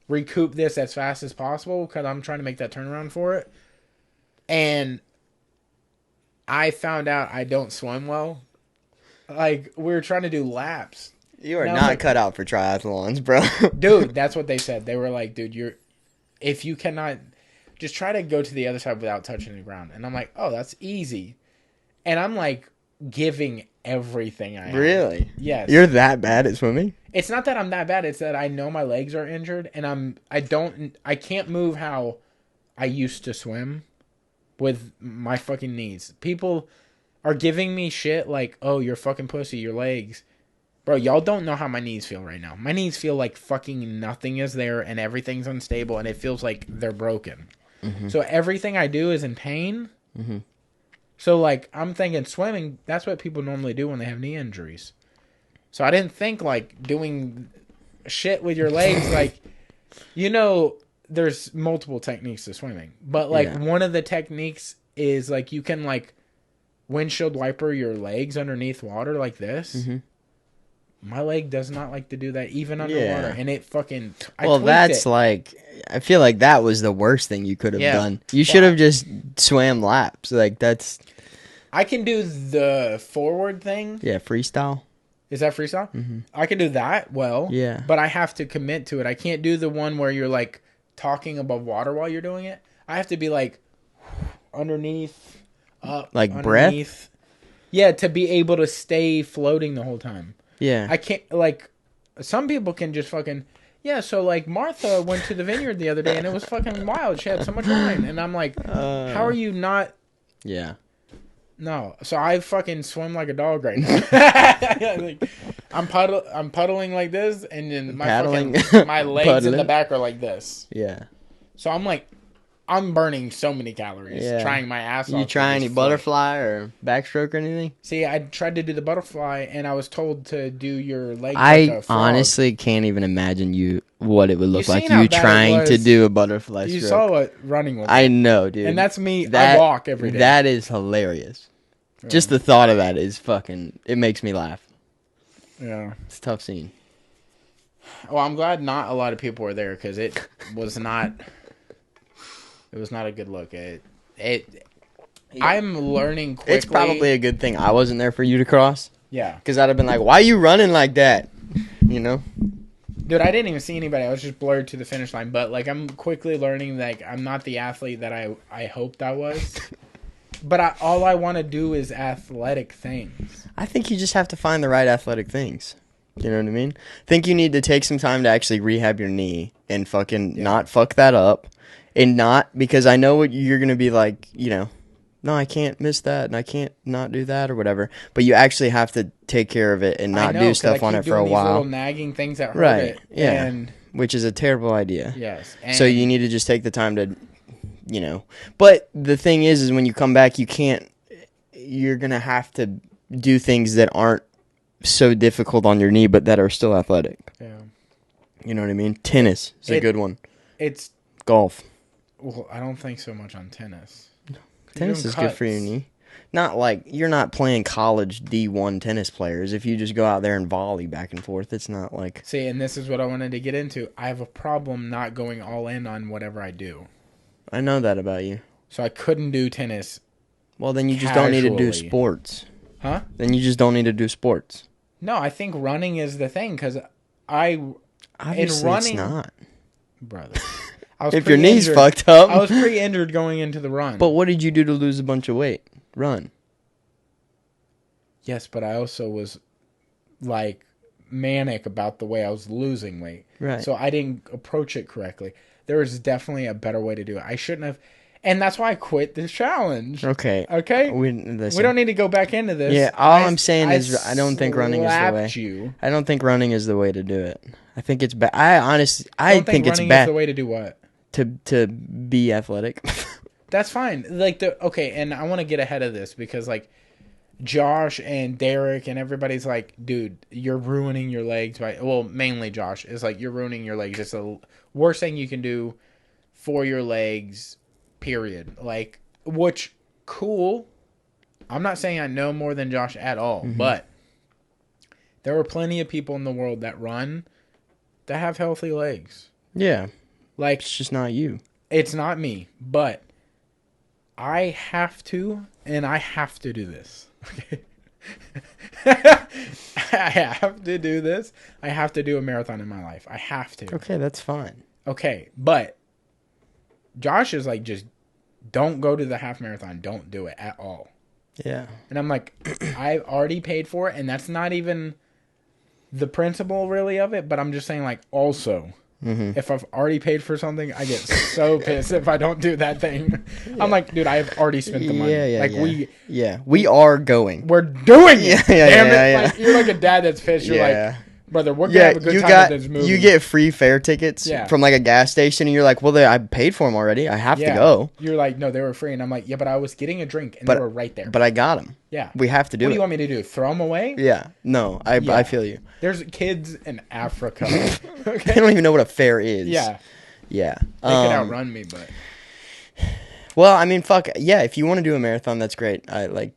recoup this as fast as possible because I'm trying to make that turnaround for it. And I found out I don't swim well. Like, we were trying to do laps. You are not cut out for triathlons, bro. Dude, that's what they said. They were like, dude, if you cannot, just try to go to the other side without touching the ground. And I'm like, oh, that's easy. And I'm like giving everything I have. Really? Yes. You're that bad at swimming? It's not that I'm that bad. It's that I know my legs are injured and I can't move how I used to swim with my fucking knees. People are giving me shit like, oh, you're fucking pussy, your legs. Bro, y'all don't know how my knees feel right now. My knees feel like fucking nothing is there and everything's unstable and it feels like they're broken. Mm-hmm. So everything I do is in pain. Mm-hmm. So, like, I'm thinking swimming, that's what people normally do when they have knee injuries. So I didn't think, like, doing shit with your legs, like, there's multiple techniques to swimming. But, like, one of the techniques is, like, you can, like, windshield wiper your legs underneath water like this. Mm-hmm. My leg does not like to do that even underwater, and it fucking. That's like, I feel like that was the worst thing you could have done. You should have just swam laps. Like that's. I can do the forward thing. Yeah, freestyle. Is that freestyle? Mm-hmm. I can do that well. Yeah, but I have to commit to it. I can't do the one where you're like talking above water while you're doing it. I have to be like underneath, up, like underneath. Breath. Yeah, to be able to stay floating the whole time. Yeah. I can't, like, some people can just fucking, so, like, Martha went to the vineyard the other day, and it was fucking wild. She had so much wine, and I'm like, how are you not? Yeah. No. So I fucking swim like a dog right now. Like, I'm puddling like this, and then my legs in the back are like this. Yeah. So I'm like, I'm burning so many calories trying my ass off. You try any butterfly or backstroke or anything? See, I tried to do the butterfly, and I was told to do your legs like a frog. Honestly can't even imagine what it would look like you trying to do a butterfly stroke. You saw what running was. I know, dude. And that's me. I walk every day. That is hilarious. Yeah. Just the thought of that is fucking... It makes me laugh. Yeah. It's a tough scene. Well, I'm glad not a lot of people were there, because it was not... It was not a good look. I'm learning quickly. It's probably a good thing I wasn't there for you to cross. Yeah. Because I'd have been like, why are you running like that? You know? Dude, I didn't even see anybody. I was just blurred to the finish line. But, like, I'm quickly learning, like, I'm not the athlete that I hoped I was. But all I want to do is athletic things. I think you just have to find the right athletic things. You know what I mean? I think you need to take some time to actually rehab your knee and fucking not fuck that up. And not, because I know what you're going to be like, no, I can't miss that, and I can't not do that or whatever. But you actually have to take care of it and I not know, do because I stuff on keep it for a doing these little while. nagging things that hurt Right. it. Yeah. And Which is a terrible idea. yes. And So you need to just take the time to, But the thing is when you come back, you're going to have to do things that aren't so difficult on your knee, but that are still athletic. yeah. You know what I mean? Tennis is a good one. It's Golf. well, I don't think so much on tennis. Tennis is good for your knee. Not like you're not playing college D1 tennis players. If you just go out there and volley back and forth, it's not like. See, and this is what I wanted to get into. I have a problem not going all in on whatever I do. I know that about you. So I couldn't do tennis. Well, then you just don't need to do Casually. sports. Huh? Then you just don't need to do sports. No, I think running is the thing because I. Obviously, running, it's not. Brother. I was If your knee's pre-injured. fucked up. I was pre-injured going into the run. But what did you do to lose a bunch of weight? Run. Yes, but I also was like manic about the way I was losing weight. Right. So I didn't approach it correctly. There is definitely a better way to do it. I shouldn't have. And that's why I quit this challenge. Okay. Okay? We don't need to go back into this. Yeah, all I'm saying is I don't think running is the way. You. I don't think running is the way to do it. I think it's bad. I think it's running bad. is the way to do what? To be athletic. That's fine. Okay, and I want to get ahead of this because Josh and Derek and everybody's like, dude, you're ruining your legs mainly Josh is like, you're ruining your legs. It's the worst thing you can do for your legs, period. Which, cool. I'm not saying I know more than Josh at all, but there are plenty of people in the world that run that have healthy legs. Yeah. It's just not you. It's not me, but I have to do this. Okay. I have to do this. I have to do a marathon in my life. I have to. Okay, that's fine. Okay, but Josh is like, just don't go to the half marathon. Don't do it at all. Yeah. And I'm like, I've already paid for it, and that's not even the principle really of it, but I'm just saying also, if I've already paid for something, I get so pissed if I don't do that thing. Yeah. I'm like, dude, I have already spent the money. We are going. We're doing it. Damn it. Yeah. You're like a dad that's pissed. You're like, brother, we're gonna have a good time at this movie. You get free fare tickets from a gas station, and you're like, well, I paid for them already. I have to go. You're like, no, they were free, and I'm like, yeah, but I was getting a drink, and they were right there. But I got them. Yeah, we have to do it. What do you want me to do? Throw them away? Yeah, no, I feel you. There's kids in Africa. Okay? They don't even know what a fare is. Yeah. They could outrun me, but. Well, I mean, fuck yeah. If you want to do a marathon, that's great. I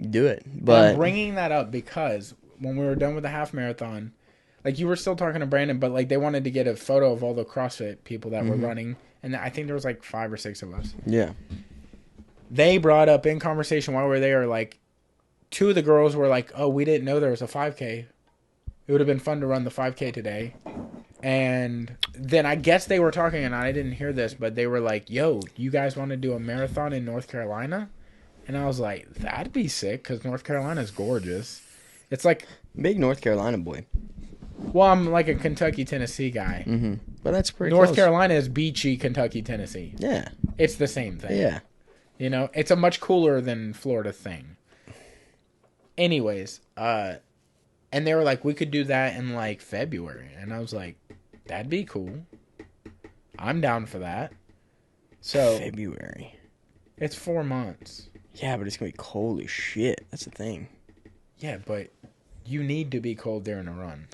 do it. But I'm bringing that up because when we were done with the half marathon. You were still talking to Brandon, but they wanted to get a photo of all the CrossFit people that were running, and I think there was 5 or 6 of us. Yeah. They brought up in conversation while we were there, 2 of the girls were like, "Oh, we didn't know there was a 5K. It would have been fun to run the 5K today." And then I guess they were talking, and I didn't hear this, but they were like, "Yo, you guys want to do a marathon in North Carolina?" And I was like, "That'd be sick, because North Carolina's gorgeous." It's big North Carolina boy. Well, I'm like a Kentucky, Tennessee guy. But that's pretty North close. Carolina is beachy Kentucky, Tennessee. Yeah. It's the same thing. Yeah. It's a much cooler than Florida thing. Anyways, and they were like, we could do that in February. And I was like, that'd be cool. I'm down for that. So February. It's 4 months. Yeah, but it's going to be cold as shit. That's the thing. Yeah, but you need to be cold during a run.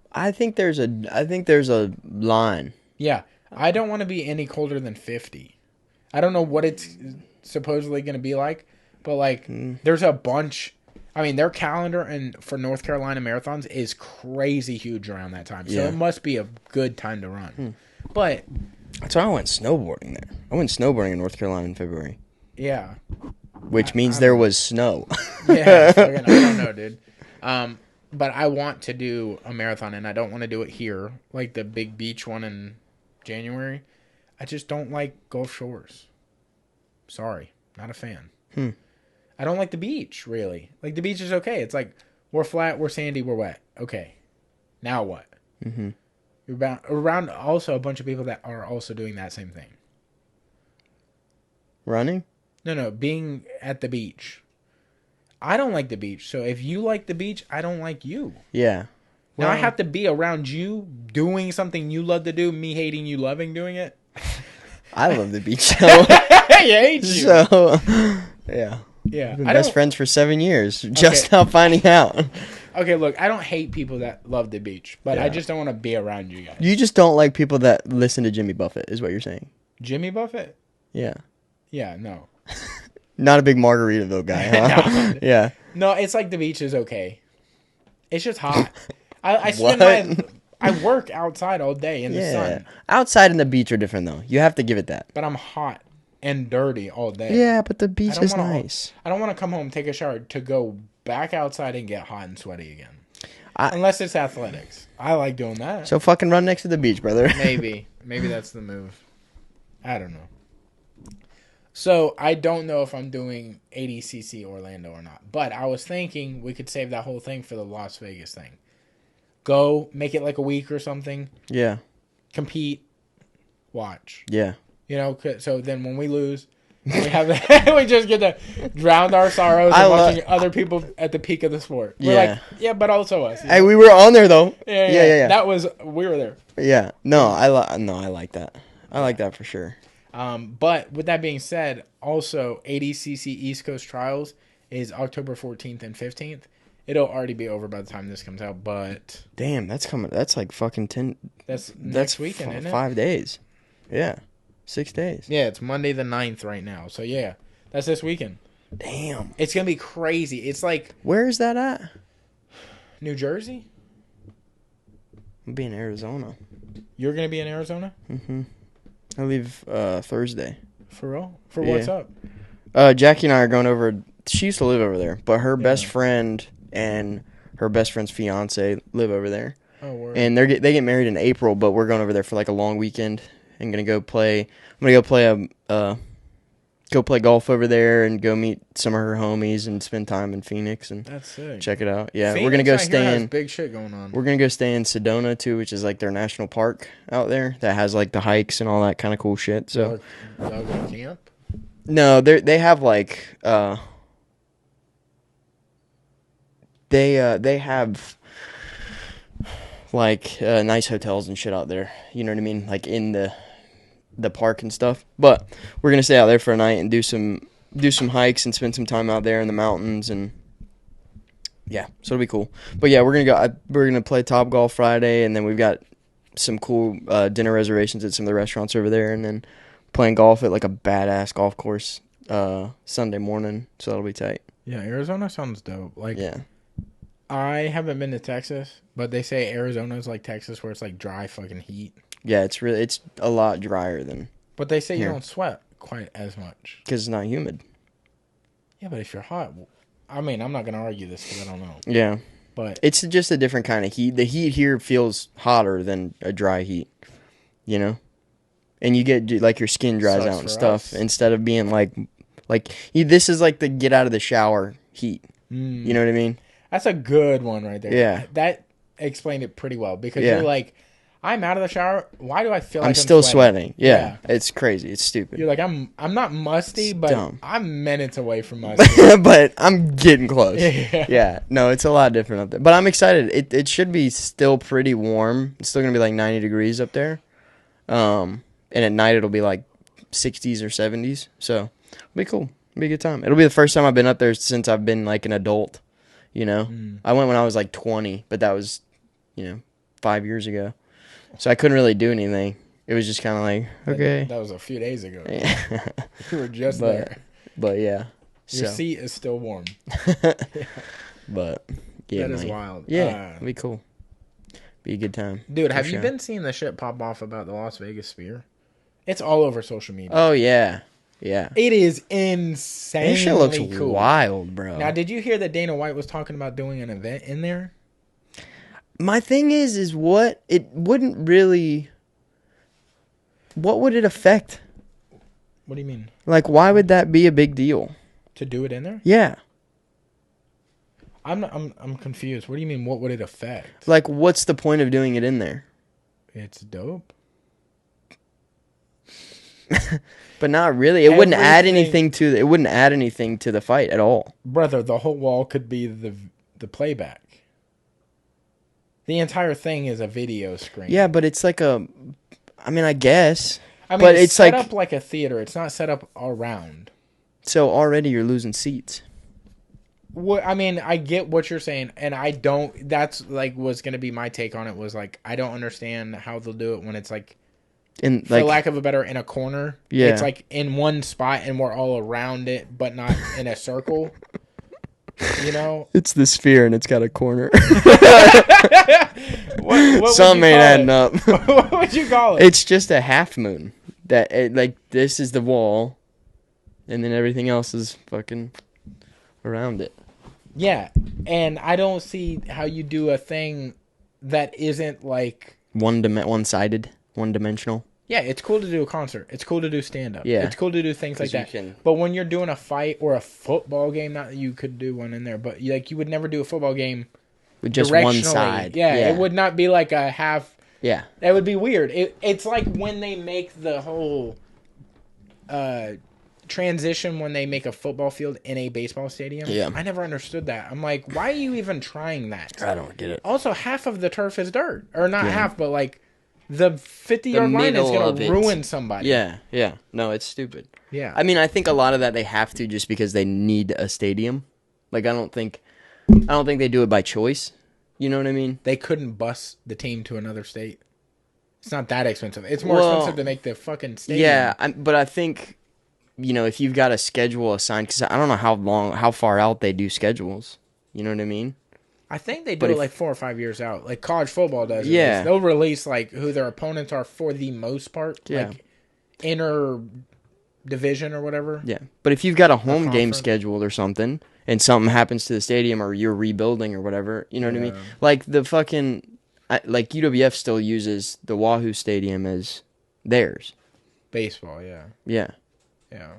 I think there's a line. Yeah, I don't want to be any colder than 50. I don't know what it's supposedly going to be like, but there's a bunch. I mean, their calendar and for North Carolina marathons is crazy huge around that time. So it must be a good time to run. But that's why I went snowboarding there. I went snowboarding in North Carolina in February. Yeah. Which means there was snow. Yeah, I don't know, dude. But I want to do a marathon, and I don't want to do it here, like the big beach one in January. I just don't like Gulf Shores. Sorry, not a fan. I don't like the beach, really. The beach is okay. It's we're flat, we're sandy, we're wet. Okay, now what? You're around also a bunch of people that are also doing that same thing. Running? No, being at the beach. I don't like the beach. So if you like the beach, I don't like you. Yeah. Now I have to be around you doing something you love to do, me hating you loving doing it. I love the beach. So, I hate you. So, yeah. Yeah. We've been best friends for 7 years. Just now finding out. Okay, look, I don't hate people that love the beach, but I just don't want to be around you guys. You just don't like people that listen to Jimmy Buffett, is what you're saying. Jimmy Buffett? Yeah. Yeah, no. Not a big Margaritaville guy, huh? No. Yeah. No, it's like the beach is okay. It's just hot. I spend I work outside all day in the sun. Outside and the beach are different, though. You have to give it that. But I'm hot and dirty all day. Yeah, but the beach is nice. I don't want to come home, take a shower, to go back outside and get hot and sweaty again. Unless it's athletics. I like doing that. So fucking run next to the beach, brother. Maybe that's the move. I don't know. So I don't know if I'm doing ADCC Orlando or not. But I was thinking we could save that whole thing for the Las Vegas thing. Go, make it like a week or something. Yeah. Compete. Watch. Yeah. You know, so then when we lose, we have we just get to drown our sorrows and watching other people at the peak of the sport. We're like, yeah, but also us. Hey, we were on there though. Yeah. That was, we were there. Yeah. No, I like that. I like that for sure. But with that being said, also ADCC East Coast Trials is October 14th and 15th. It'll already be over by the time this comes out, but damn, that's coming. That's like fucking 10. That's next weekend, isn't it? 5 days. Yeah, 6 days. Yeah, it's Monday the 9th right now. So yeah, that's this weekend. Damn, it's gonna be crazy. It's like, where is that at? New Jersey. I'll be in Arizona. You're gonna be in Arizona? Mm-hmm. I leave Thursday. For real? For what's up? Jackie and I are going over. She used to live over there, but her best friend and her best friend's fiance live over there. Oh, word. And they get married in April, but we're going over there for like a long weekend and gonna go play. I'm gonna go play golf over there and go meet some of her homies and spend time in Phoenix and that's sick. Check it out. Yeah, Phoenix, we're gonna go stay in. Big shit going on. We're gonna go stay in Sedona too, which is like their national park out there that has like the hikes and all that kind of cool shit. So, y'all go camp? No, they have like they have like nice hotels and shit out there. You know what I mean? Like in the park and stuff. But we're gonna stay out there for a night and do some hikes and spend some time out there in the mountains and yeah, so it'll be cool. But yeah, we're gonna play Top Golf Friday, and then we've got some cool dinner reservations at some of the restaurants over there, and then playing golf at like a badass golf course Sunday morning. So that'll be tight. Yeah, Arizona sounds dope. Like, yeah. I haven't been to Texas, but they say Arizona is like Texas, where it's like dry fucking heat. Yeah, it's a lot drier than. But they say here. You don't sweat quite as much because it's not humid. Yeah, but if you're hot, I mean, I'm not gonna argue this because I don't know. Yeah, but it's just a different kind of heat. The heat here feels hotter than a dry heat, you know, and you get like your skin dries out and stuff instead of being like this is like the get out of the shower heat. You know what I mean? That's a good one right there. Yeah, that explained it pretty well because you're like, I'm out of the shower. Why do I feel like I'm still sweating? Yeah, it's crazy. It's stupid. You're like, I'm not musty, but I'm minutes away from musty. But I'm getting close. Yeah. No, it's a lot different up there. But I'm excited. It should be still pretty warm. It's still gonna be like 90 degrees up there. And at night it'll be like 60s or 70s. So it'll be cool. It'll be a good time. It'll be the first time I've been up there since I've been like an adult. You know, I went when I was like 20, but that was, 5 years ago. So I couldn't really do anything. It was just kind of like, okay. That was a few days ago. Yeah. You were just there. But yeah. Your seat is still warm. But yeah, that is wild. Yeah, it'll be cool. Be a good time. Dude, have you been seeing the shit pop off about the Las Vegas Sphere? It's all over social media. Oh yeah. Yeah. It is insanely This shit looks cool. wild, bro. Now, did you hear that Dana White was talking about doing an event in there? My thing is what it wouldn't really. What would it affect? What do you mean? Like, why would that be a big deal? To do it in there? Yeah. I'm confused. What do you mean? What would it affect? Like, what's the point of doing it in there? It's dope. But not really. It wouldn't add Everything- anything to the fight at all. Brother, the whole wall could be the playback. The entire thing is a video screen. Yeah, but it's like I guess. I mean, but it's it's set like up like a theater. It's not set up around. so already you're losing seats. What I mean, I get what you're saying, and I don't. That's like was gonna be my take on it. Was like I don't understand how they'll do it when it's like, for lack of a better, in a corner. Yeah, it's like in one spot, and we're all around it, but not in a circle. You know, it's the sphere and it's got a corner. what Some ain't adding up. What would you call it? It's just a half moon. Like this is the wall, and then everything else is fucking around it. Yeah, and I don't see how you do a thing that isn't like one-sided, one-dimensional. Yeah, it's cool to do a concert. It's cool to do stand-up. Yeah. It's cool to do things like that. But when you're doing a fight or a football game, not that you could do one in there, but you would never do a football game with just one side. Yeah, it would not be like a half. Yeah. That would be weird. It's like when they make the whole transition when they make a football field in a baseball stadium. Yeah. I never understood that. I'm like, why are you even trying that? I don't get it. Also, half of the turf is dirt. Or not half, but like the 50-yard line is going to ruin somebody. Yeah. No, it's stupid. Yeah. I mean, I think a lot of that they have to just because they need a stadium. Like, I don't think they do it by choice. You know what I mean? They couldn't bus the team to another state. It's not that expensive. It's more expensive to make the fucking stadium. Yeah, but I think, if you've got a schedule assigned, because I don't know how far out they do schedules. You know what I mean? I think they do it like 4 or 5 years out. Like college football does. Yeah. They'll release like who their opponents are for the most part. Yeah. Like inner division or whatever. Yeah. But if you've got a home game scheduled or something, and something happens to the stadium or you're rebuilding or whatever, you know what I mean? Like the fucking, like UWF still uses the Wahoo Stadium as theirs. Baseball, yeah. Yeah. Yeah.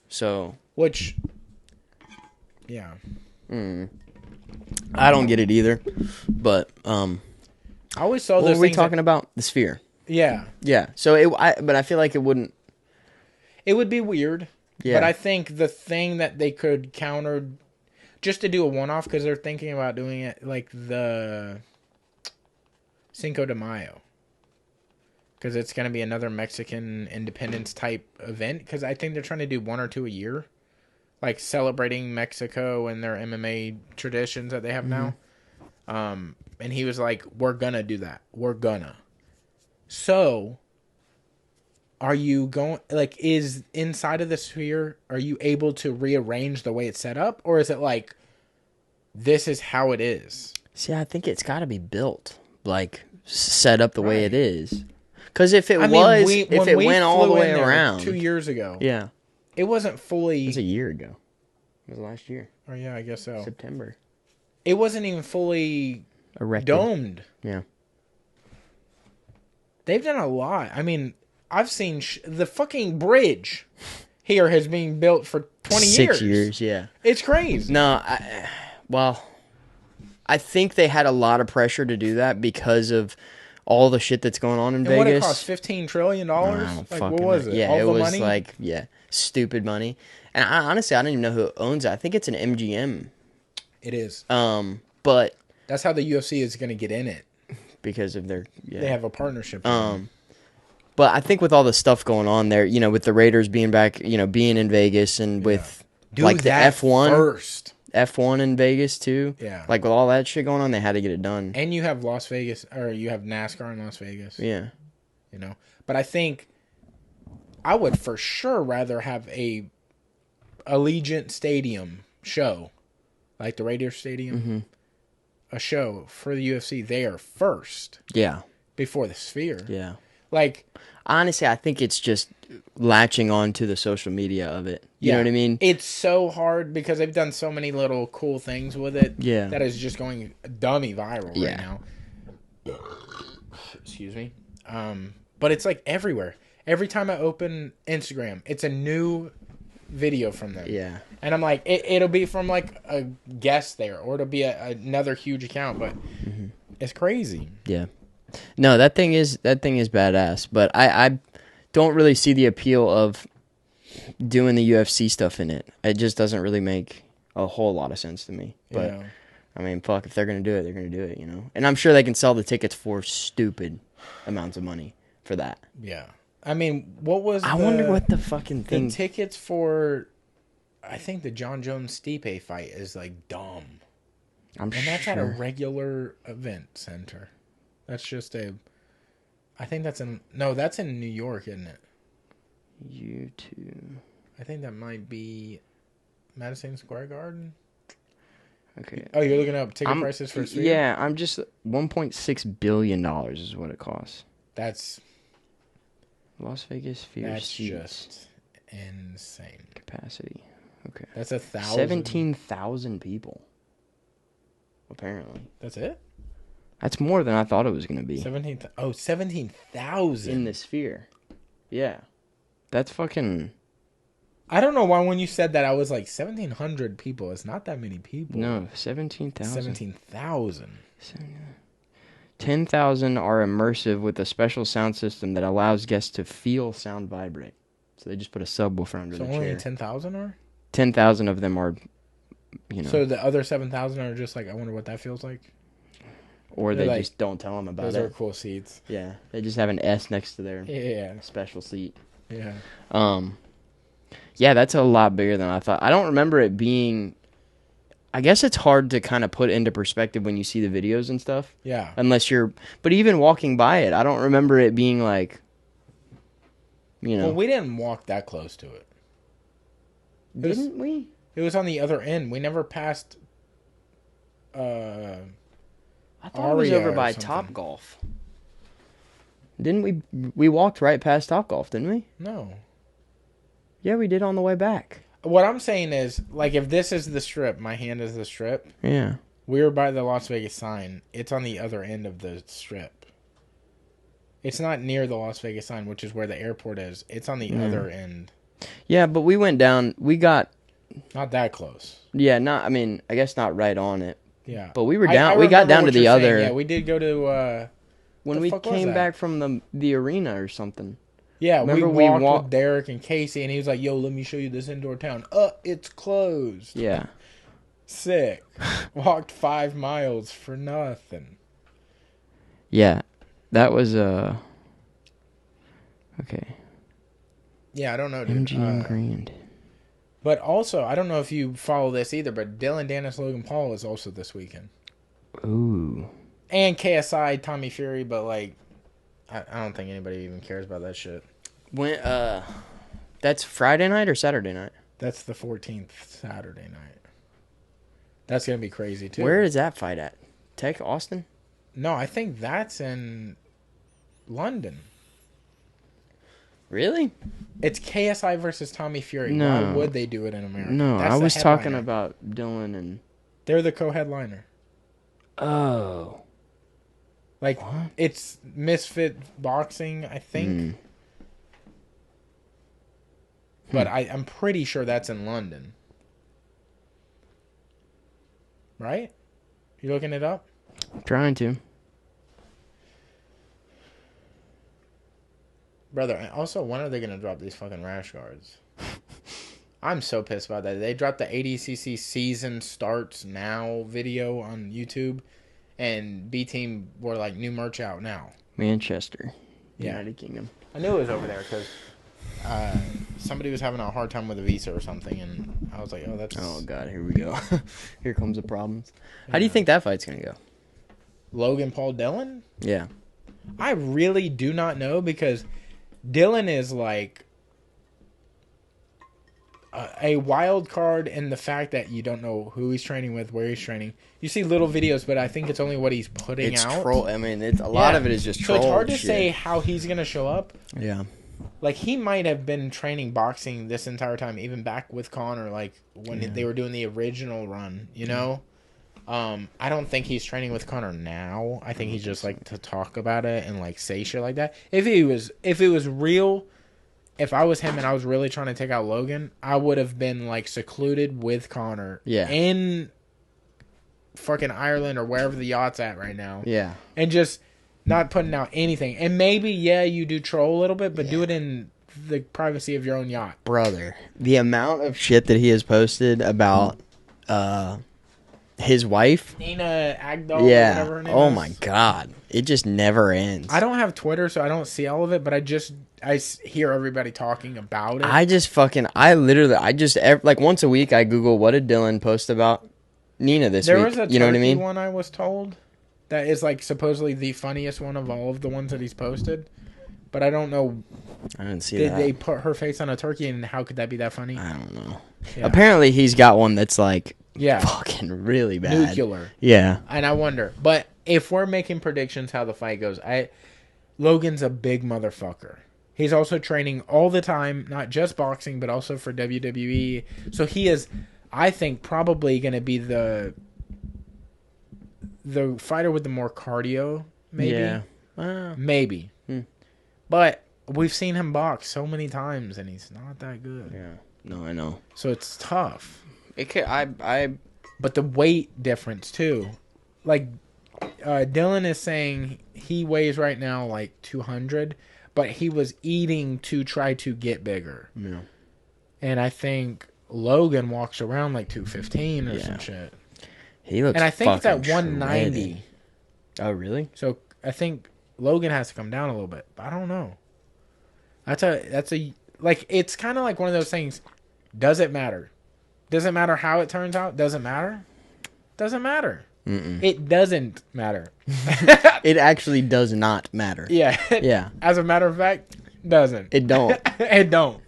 So. Which, yeah. I don't get it either, but I always saw what those were we things talking about? The sphere. Yeah. Yeah. So but I feel like it wouldn't. It would be weird. Yeah. But I think the thing that they could counter, just to do a one-off, because they're thinking about doing it like the Cinco de Mayo, because it's going to be another Mexican independence type event. Because I think they're trying to do 1 or 2 a year. Like celebrating Mexico and their MMA traditions that they have now. And he was like, we're going to do that. We're gonna. So, are you going, like, is inside of the sphere, are you able to rearrange the way it's set up? Or is it like, this is how it is? See, I think it's got to be built, like, set up the way it is. Because if it went all the way around. 2 years ago. Yeah. It wasn't fully... It was a year ago. It was last year. Oh, yeah, I guess so. September. It wasn't even fully erected. Domed. Yeah. They've done a lot. I mean, I've seen the fucking bridge here has been built for 20 years. 6 years, yeah. It's crazy. No, I think they had a lot of pressure to do that because of all the shit that's going on in Vegas. What it cost, $15 trillion? Like, what was it? Yeah, all it the was money? like, stupid money. And honestly, I don't even know who owns it. I think it's an MGM. It is. But that's how the UFC is going to get in it. Because of their, they have a partnership. But I think with all the stuff going on there, with the Raiders being back, being in Vegas and with like the F1 in Vegas too. Yeah. Like with all that shit going on, they had to get it done. And you have Las Vegas, or you have NASCAR in Las Vegas. Yeah. But I think I would for sure rather have a Allegiant Stadium show, like the Raiders Stadium, a show for the UFC there first. Yeah. Before the Sphere. Yeah. Like, honestly, I think it's just latching on to the social media of it. You know what I mean? It's so hard because they've done so many little cool things with it. Yeah. That is just going dummy viral right now. Excuse me. But it's like everywhere. Every time I open Instagram, it's a new video from them. Yeah. And I'm like, it'll be from like a guest there, or it'll be another huge account, but it's crazy. Yeah. No, that thing is badass. But don't really see the appeal of doing the UFC stuff in it. It just doesn't really make a whole lot of sense to me. But Yeah. I mean, fuck, if they're gonna do it, they're gonna do it, And I'm sure they can sell the tickets for stupid amounts of money for that. Yeah. I mean, what was I wonder what the fucking thing. The tickets for, I think the John Jones Stipe fight is like dumb. And that's at a regular event center. That's just I think that's that's in New York, isn't it? YouTube. I think that might be Madison Square Garden. Okay. Oh, you're looking up ticket prices for Sphere? Yeah, I'm just $1.6 billion is what it costs. That's Las Vegas Sphere. That's seats. just insane. Capacity. Okay. That's 1,000. 17,000 people. Apparently. That's it? That's more than I thought it was going to be. 17,000 in the Sphere. Yeah. That's fucking... I don't know why when you said that I was like 1,700 people. It's not that many people. No, 17,000. 17,000. 10,000 are immersive with a special sound system that allows guests to feel sound vibrate. So they just put a subwoofer under the chair. So only 10,000 are? 10,000 of them are, So the other 7,000 are just like, I wonder what that feels like? Or they like, just don't tell them about those it. Those are cool seats. Yeah. They just have an S next to their special seat. Yeah. Yeah, that's a lot bigger than I thought. I don't remember it being... I guess it's hard to kind of put into perspective when you see the videos and stuff. Yeah. Unless you're... But even walking by it, I don't remember it being like... Well, we didn't walk that close to it. Didn't we? It was on the other end. We never passed... I thought it was over by Topgolf. Didn't we? We walked right past Topgolf, didn't we? No. Yeah, we did on the way back. What I'm saying is, like, if this is the strip, my hand is the strip. Yeah. We were by the Las Vegas sign. It's on the other end of the strip. It's not near the Las Vegas sign, which is where the airport is. It's on the other end. Yeah, but we went down. We got... Not that close. Yeah, I mean, I guess not right on it. Yeah. But we were down. We got down to the other... Yeah, we did go to... when we came back from the arena or something. Yeah, remember we walked with Derek and Casey, and he was like, yo, let me show you this indoor town. It's closed. Yeah. Sick. Walked 5 miles for nothing. Yeah. That was, Okay. Yeah, I don't know, dude. MGM Grand. But also, I don't know if you follow this either, but Dillon Danis, Logan Paul is also this weekend. Ooh. And KSI, Tommy Fury, but, like, I don't think anybody even cares about that shit. When, that's Friday night or Saturday night? That's the 14th, Saturday night. That's going to be crazy, too. Where is that fight at? Austin? No, I think that's in London. Really? It's KSI versus Tommy Fury. No. Why would they do it in America? No, I was talking about Dillon and... They're the co-headliner. Oh. Like, what? It's Misfit Boxing, I think. But I'm pretty sure that's in London. Right? You looking it up? I'm trying to. Brother, also, when are they going to drop these fucking rash guards? I'm so pissed about that. They dropped the ADCC season starts now video on YouTube, and B-Team were like, new merch out now. Manchester, United Kingdom. I knew it was over there because somebody was having a hard time with a visa or something, and I was like, oh, that's... Oh, God, here we go. Here comes the problems. Yeah. How do you think that fight's going to go? Logan Paul Dillon? Yeah. I really do not know because Dillon is like a wild card in the fact that you don't know who he's training with, where he's training. You see little videos, but I think it's only what he's putting out. Troll. I mean, a lot of it is just troll. So it's hard to say how he's going to show up. Yeah. Like, he might have been training boxing this entire time, even back with Conor, like, when they were doing the original run, you know? I don't think he's training with Conor now. I think he's just, like, to talk about it and, like, say shit like that. If it was real, if I was him and I was really trying to take out Logan, I would have been, like, secluded with Conor. Yeah. In fucking Ireland or wherever the yacht's at right now. Yeah. And just not putting out anything. And maybe, yeah, you do troll a little bit, but do it in the privacy of your own yacht. Brother, the amount of shit that he has posted about his wife. Nina Agdal, Yeah. whatever her name Oh is. my God. It just never ends. I don't have Twitter, so I don't see all of it, but I hear everybody talking about it. Like once a week I Google what did Dillon post about Nina this week. There was a you know what I mean? one I was told that is like supposedly the funniest one of all of the ones that he's posted, but I don't know. I didn't see Did that. they put her face on a turkey, and how could that be that funny? I don't know. Yeah. Apparently he's got one that's like Yeah, fucking really bad. nuclear. Yeah. And I wonder, but if we're making predictions how the fight goes, Logan's a big motherfucker. He's also training all the time, not just boxing, but also for WWE. So he is, I think, probably going to be the fighter with the more cardio, maybe. Yeah. Maybe. But we've seen him box so many times, and he's not that good. Yeah. No, I know. So it's tough. But the weight difference, too. Like, Dillon is saying he weighs right now like 200, but he was eating to try to get bigger. Yeah. And I think Logan walks around like 215 or some shit. He looks. And I think it's at fucking 190. shredded. Oh, really? So I think Logan has to come down a little bit. But I don't know. That's a like, it's kind of like one of those things. Does it matter? Does it matter how it turns out? Does it matter? Doesn't matter. Mm-mm. It doesn't matter. It actually does not matter. Yeah. Yeah. As a matter of fact, doesn't. It don't. It don't.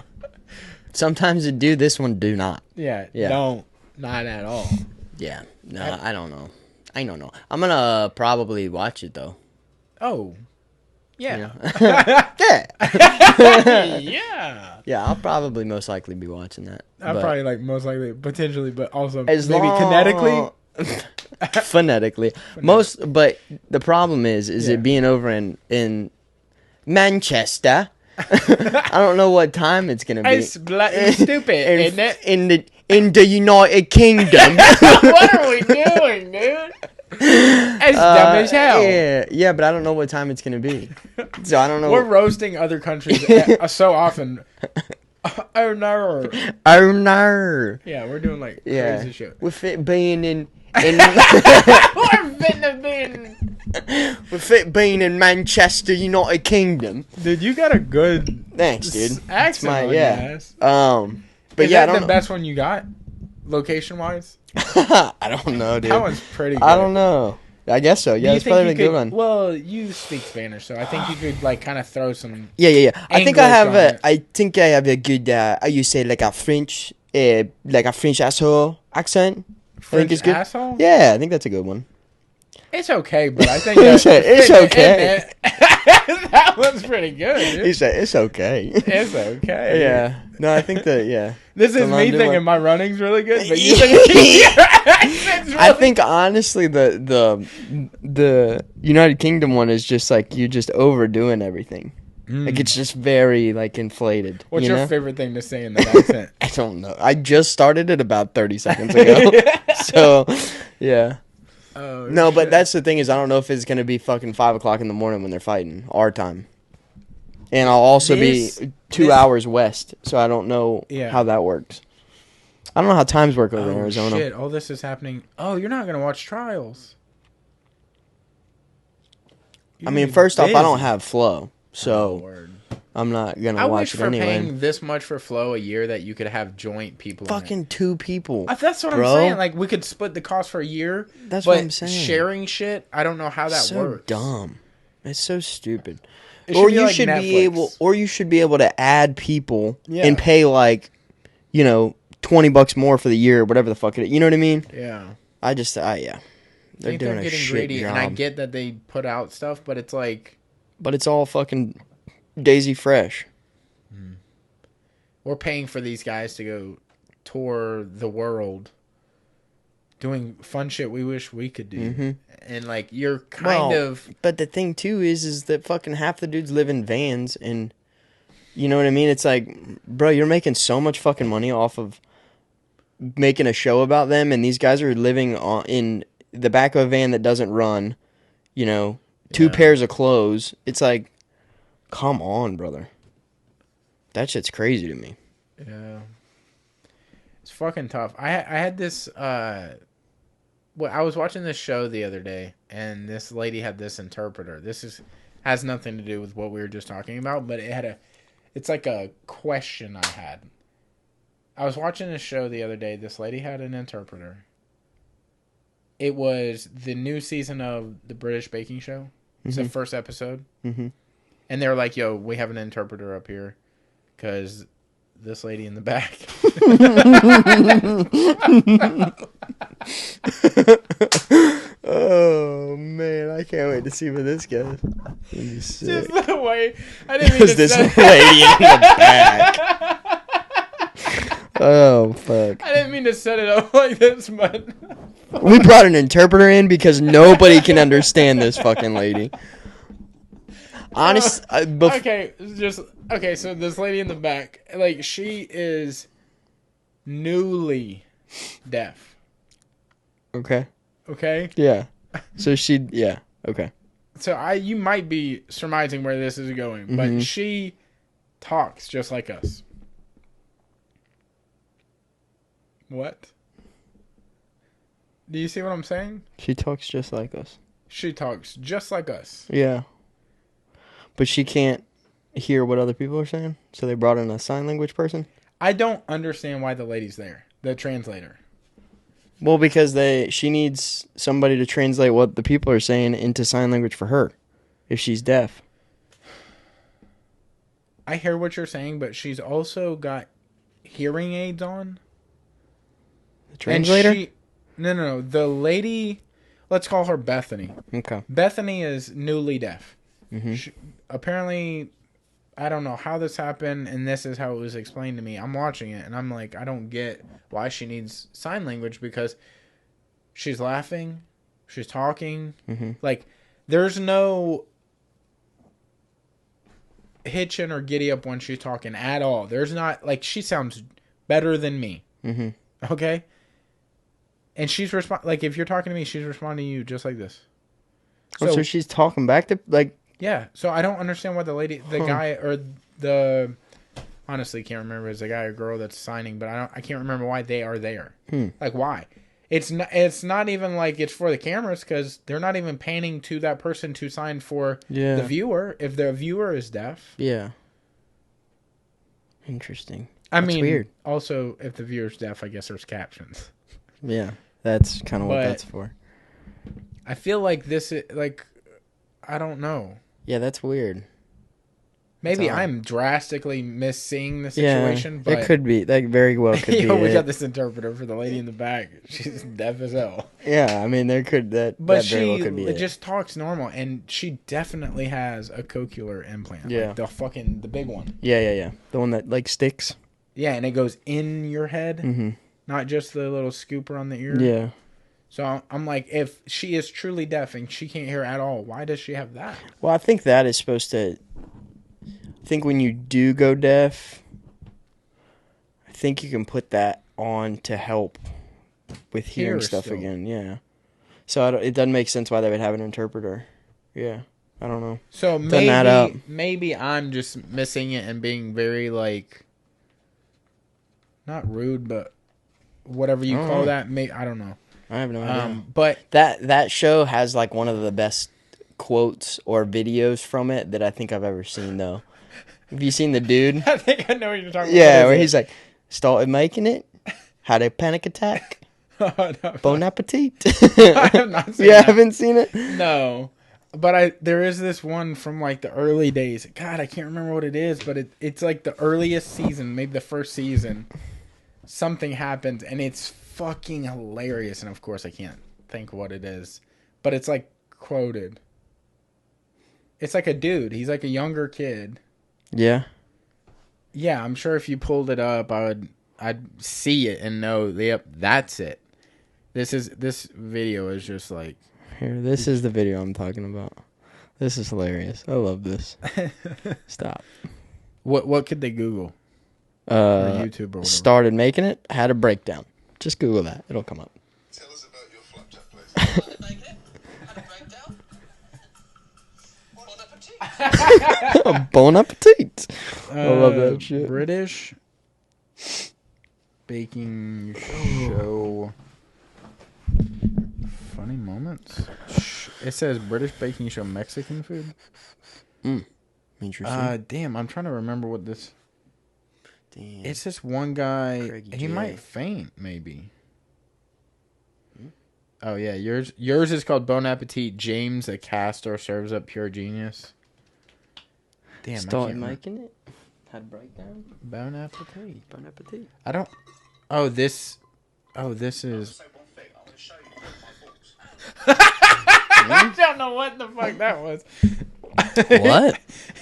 Sometimes it do. This one do not. Yeah. Yeah. Don't. Not at all. Yeah. No, I don't know. I don't know. I'm gonna probably watch it though. Oh. Yeah. Yeah. Yeah. Yeah, I'll probably most likely be watching that. I'm probably like most likely, potentially, but also As maybe long- kinetically. Phonetically. But the problem is it being over in Manchester. I don't know what time it's gonna be. It's stupid, isn't it? In the United Kingdom. What are we doing, dude? It's dumb as hell. Yeah, but I don't know what time it's gonna be. So I don't know. We're roasting other countries so often. Oh no. Oh no. Yeah, we're doing like crazy shit. With it being in with it being in Manchester, United Kingdom. Dude, you got a good Thanks, dude. accent on your ass. But Is yeah, I that don't the know. best one you got, location wise? I don't know, dude. That one's pretty good. I don't know. I guess so. Yeah, You it's think probably a you good could- one. Well, you speak Spanish, so I think you could like kind of throw some. Yeah. I think I English have on a. it. I think I have a good. How you say like a French asshole accent. I think it's good. Asshole? Yeah, I think that's a good one. It's okay, but I think It's okay. That one's pretty good, dude. He said it's okay. It's okay. Yeah. No, I think that. Yeah. This is I'm me doing- thinking my running's really good, but you think your accent's really I think honestly the United Kingdom one is just like you're just overdoing everything. Like it's just very like inflated. What's you your know? favorite thing to say in that accent? I don't know. I just started it about 30 seconds ago. So, yeah. Oh, No, but shit. that's the thing is I don't know if it's going to be fucking 5 o'clock in the morning when they're fighting, our time. And I'll also be 2 hours west, so I don't know how that works. I don't know how times work over in Arizona. Shit, all this is happening. Oh, you're not going to watch Trials. I mean, first off, I don't have Flow, so word. I'm not going I to wish watch it for anyway. paying this much for Flow a year that you could have joint people. Fucking 2 people. That's what bro. I'm saying. Like we could split the cost for a year. That's but what I'm saying. Sharing shit, I don't know how that so works. dumb. It's so stupid. It Or be you like should Netflix. be able, or you should be able to add people Yeah. and pay like, $20 more for the year, or whatever the fuck it is. You know what I mean? Yeah. Yeah. I They're think doing they're a getting shit greedy, job. and I get that they put out stuff, but it's like But it's all fucking Daisy Fresh. we're paying for these guys to go tour the world, doing fun shit we wish we could do, Mhm. and like you're kind of But the thing too is that fucking half the dudes live in vans, and you know what I mean? It's like, bro, you're making so much fucking money off of making a show about them, and these guys are living in the back of a van that doesn't run, 2 pairs of clothes. It's like, come on, brother. That shit's crazy to me. Yeah. It's fucking tough. I had this well, I was watching this show the other day, and this lady had this interpreter. Has nothing to do with what we were just talking about, but it's like a question I had. I was watching this show the other day. This lady had an interpreter. It was the new season of the British Baking Show. It's the first episode. Mm-hmm. And they were like, yo, we have an interpreter up here because this lady in the back. Oh, man. I can't wait to see what this goes. Just the way. I didn't mean to this say lady in the back. Oh, fuck. I didn't mean to set it up like this, but... We brought an interpreter in because nobody can understand this fucking lady. Honest. Okay, so this lady in the back, like, she is newly deaf. Okay. Okay? Yeah. So yeah. Okay. So you might be surmising where this is going, but she talks just like us. What? Do you see what I'm saying? She talks just like us. She talks just like us. Yeah. But she can't hear what other people are saying, so they brought in a sign language person? I don't understand why the lady's there, the translator. Well, because she needs somebody to translate what the people are saying into sign language for her, if she's deaf. I hear what you're saying, but she's also got hearing aids on. The translator? No. The lady, let's call her Bethany. Okay. Bethany is newly deaf. Mm-hmm. Apparently, I don't know how this happened, and this is how it was explained to me. I'm watching it, and I'm like, I don't get why she needs sign language, because she's laughing, she's talking. Mm-hmm. Like, there's no hitching or giddy up when she's talking at all. There's not, like, she sounds better than me. Mm-hmm. Okay? And she's like, if you're talking to me, she's responding to you just like this. So she's talking back to, like... Yeah, so I don't understand why guy, or the... Honestly, can't remember if it's a guy or girl that's signing, but I can't remember why they are there. Like, why? It's not even like it's for the cameras, because they're not even panning to that person to sign for the viewer, if the viewer is deaf. Yeah. Interesting. That's weird. Also, if the viewer's deaf, I guess there's captions. Yeah, that's kind of what that's for. I feel like this is, like, I don't know. Yeah, that's weird. Maybe I'm drastically misseeing the situation, but... it could be. That very well could be. We got this interpreter for the lady in the back. She's deaf as hell. Yeah, I mean, there could... That very well could be it. Just talks normal, and she definitely has a cochlear implant. Yeah. Like the big one. Yeah. The one that, like, sticks. Yeah, and it goes in your head. Mm-hmm. Not just the little scooper on the ear. Yeah. So I'm like, if she is truly deaf and she can't hear at all, why does she have that? Well, I think that is supposed to... I think when you do go deaf, I think you can put that on to help with hearing stuff still. Again. Yeah. So it doesn't make sense why they would have an interpreter. Yeah. I don't know. So maybe I'm just missing it and being very, like, not rude, but whatever you call that. I don't know. I have no idea. But that show has, like, one of the best quotes or videos from it that I think I've ever seen, though. Have you seen the dude? I think I know what you're talking about. Yeah, where he's like, started making it, had a panic attack. Oh, no. Bon appetit. I have not seen that. Haven't seen it? No. But there is this one from, like, the early days. God, I can't remember what it is, but it's like the earliest season, maybe the first season. Something happens, and it's fucking hilarious. And, of course, I can't think what it is. But it's, like, quoted. It's like a dude. He's like a younger kid. Yeah. Yeah, I'm sure if you pulled it up, I'd see it and know, yep, that's it. This video is just like... Here, this is the video I'm talking about. This is hilarious. I love this. Stop. What could they Google? Or YouTube or whatever. Started making it, had a breakdown. Just Google that. It'll come up. Tell us about your flapjack place. Started making it, had a breakdown. Bon appetit. I love that shit. British baking show. Funny moments. It says British baking show Mexican food. Interesting. Damn, I'm trying to remember what this. Damn. It's this one guy. Craigie He J. might faint, maybe. Oh yeah, yours is called Bon Appetit. James, a caster, serves up pure genius. Damn, Start making it. Had breakdown. Bon Appetit. Bon appetit. I don't. Oh, this. Oh, this is. I don't know what the fuck that was. What?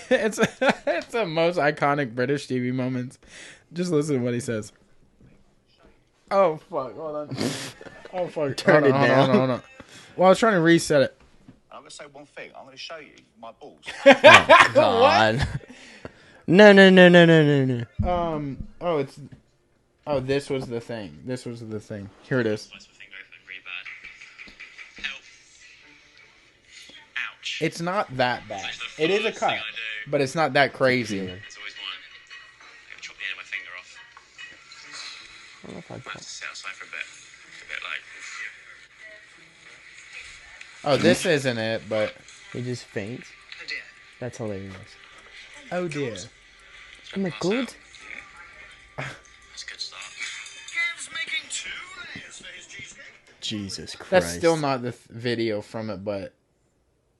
It's the most iconic British TV moments. Just listen to what he says. Oh fuck! Hold on. Oh fuck! Turn it down. Hold on. Well, I was trying to reset it. I'm gonna say one thing. I'm gonna show you my balls. Oh, God. No. Oh, it's. Oh, this was the thing. Here it is. It's not that bad. It is a cut, but it's not that crazy. It's always one. Maybe chop the end of my finger off. I don't know if I'd I have to sit outside for a bit. A bit like. Oh, this isn't it, but. He just faints. Oh dear. That's hilarious. Oh dear. Oh my God. That's a good start. Kev's making 2 layers for his cheesecake. Jesus Christ. That's still not the video from it, but.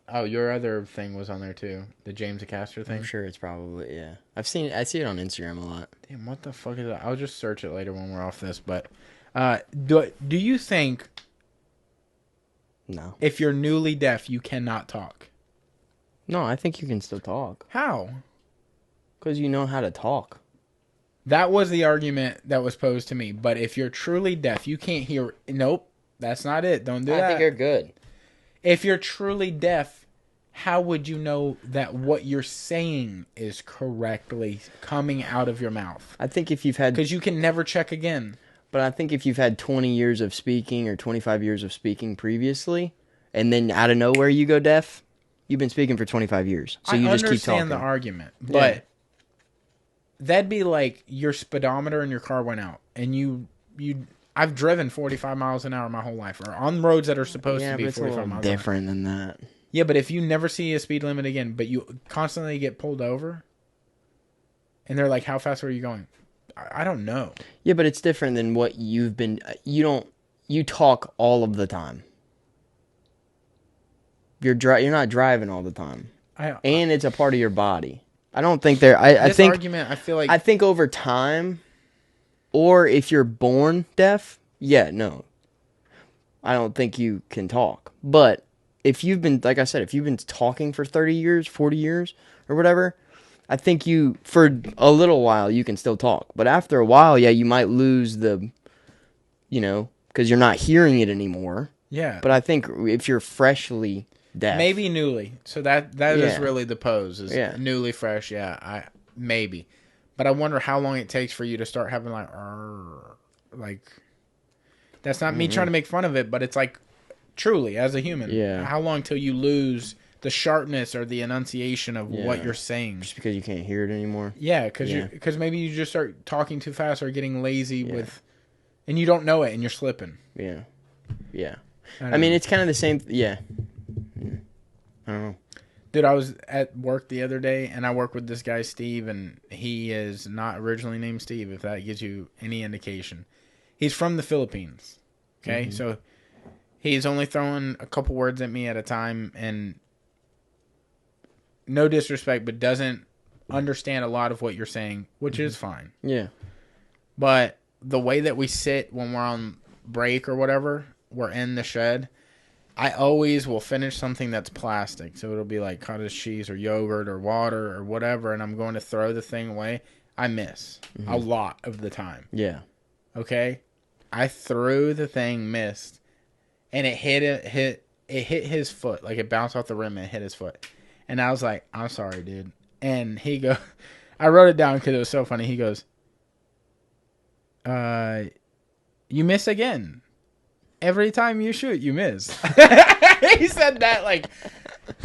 Oh, your other thing was on there too. The James Acaster thing. I'm sure it's probably, yeah. I see it on Instagram a lot. Damn, what the fuck is that? I'll just search it later when we're off this. But do you think No. if you're newly deaf, you cannot talk? No, I think you can still talk. How? Because you know how to talk. That was the argument that was posed to me. But if you're truly deaf, you can't hear. Nope, that's not it. Don't do that. I think you're good. If you're truly deaf, how would you know that what you're saying is correctly coming out of your mouth? I think if you've had... Because you can never check again. But I think if you've had 20 years of speaking or 25 years of speaking previously, and then out of nowhere you go deaf, you've been speaking for 25 years. So you just keep talking. I understand the argument, but that'd be like your speedometer in your car went out, and I've driven 45 miles an hour my whole life, or on roads that are supposed to be 45 miles an hour. Different than that. Yeah, but if you never see a speed limit again, but you constantly get pulled over, and they're like, how fast are you going? I don't know. Yeah, but it's different than what you've been... You talk all of the time. You're not driving all the time. And it's a part of your body. I don't think there... I think argument, I feel like... I think over time... Or if you're born deaf, yeah, no. I don't think you can talk. But if you've been, like I said, if you've been talking for 30 years, 40 years, or whatever, I think for a little while, you can still talk. But after a while, yeah, you might lose because you're not hearing it anymore. Yeah. But I think if you're freshly deaf. Maybe newly. So that is really the pose. Is newly fresh, maybe. But I wonder how long it takes for you to start having like that's not me trying to make fun of it, but it's like truly as a human. Yeah. How long till you lose the sharpness or the enunciation of what you're saying? Just because you can't hear it anymore. Yeah, because maybe you just start talking too fast or getting lazy and you don't know it and you're slipping. Yeah. Yeah. I mean, it's kind of the same. Yeah. I don't know. Dude, I was at work the other day, and I work with this guy, Steve, and he is not originally named Steve, if that gives you any indication. He's from the Philippines, okay? So he's only throwing a couple words at me at a time, and no disrespect, but doesn't understand a lot of what you're saying, which is fine. Yeah. But the way that we sit when we're on break or whatever, we're in the shed, I always will finish something that's plastic. So it'll be like cottage cheese or yogurt or water or whatever, and I'm going to throw the thing away. I miss a lot of the time. Yeah. Okay? I threw the thing, missed, and it hit his foot. Like it bounced off the rim and hit his foot. And I was like, I'm sorry, dude. And he goes, I wrote it down because it was so funny. He goes, you miss again. Every time you shoot, you miss. He said that like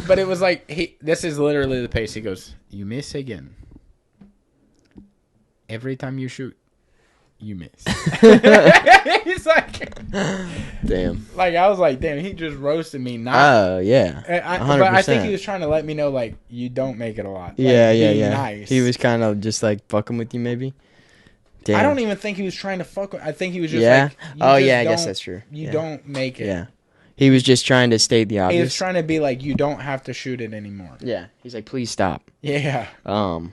But it was like this is literally the pace. He goes, "You miss again. Every time you shoot, you miss." He's like, damn. like I was like, damn, he just roasted me. Oh yeah, but I think he was trying to let me know, like, you don't make it a lot. Like, yeah. Nice. He was kind of just like fucking with you, maybe. Damn. I don't even think he was trying to fuck with. I think he was just yeah. like, Oh yeah, I guess that's true. You don't make it. Yeah. He was just trying to state the obvious. He was trying to be like, you don't have to shoot it anymore. Yeah. He's like, please stop. Yeah. I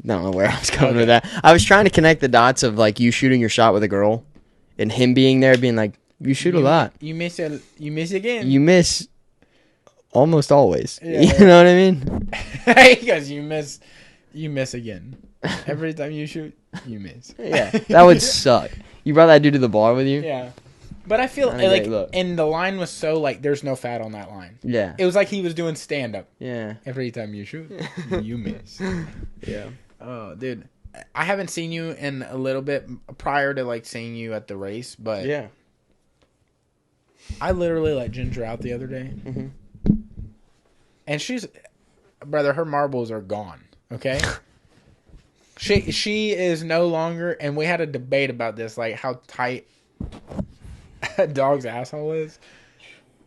don't know where I was going with that. I was trying to connect the dots of like you shooting your shot with a girl, and him being there, being like, "You shoot a lot. You miss it. You miss again. You miss almost always. Yeah. You know what I mean?" Because you miss again. Every time you shoot, you miss. Yeah, that would suck. You brought that dude to the bar with you? Yeah. But I feel like, and the line was so like, there's no fat on that line. Yeah. It was like he was doing stand up. Yeah. Every time you shoot, you miss. Yeah. Oh, dude. I haven't seen you in a little bit prior to like seeing you at the race, but Yeah. I literally let Ginger out the other day. Mm-hmm. And brother, her marbles are gone. Okay. She is no longer, and we had a debate about this, like how tight a dog's asshole is.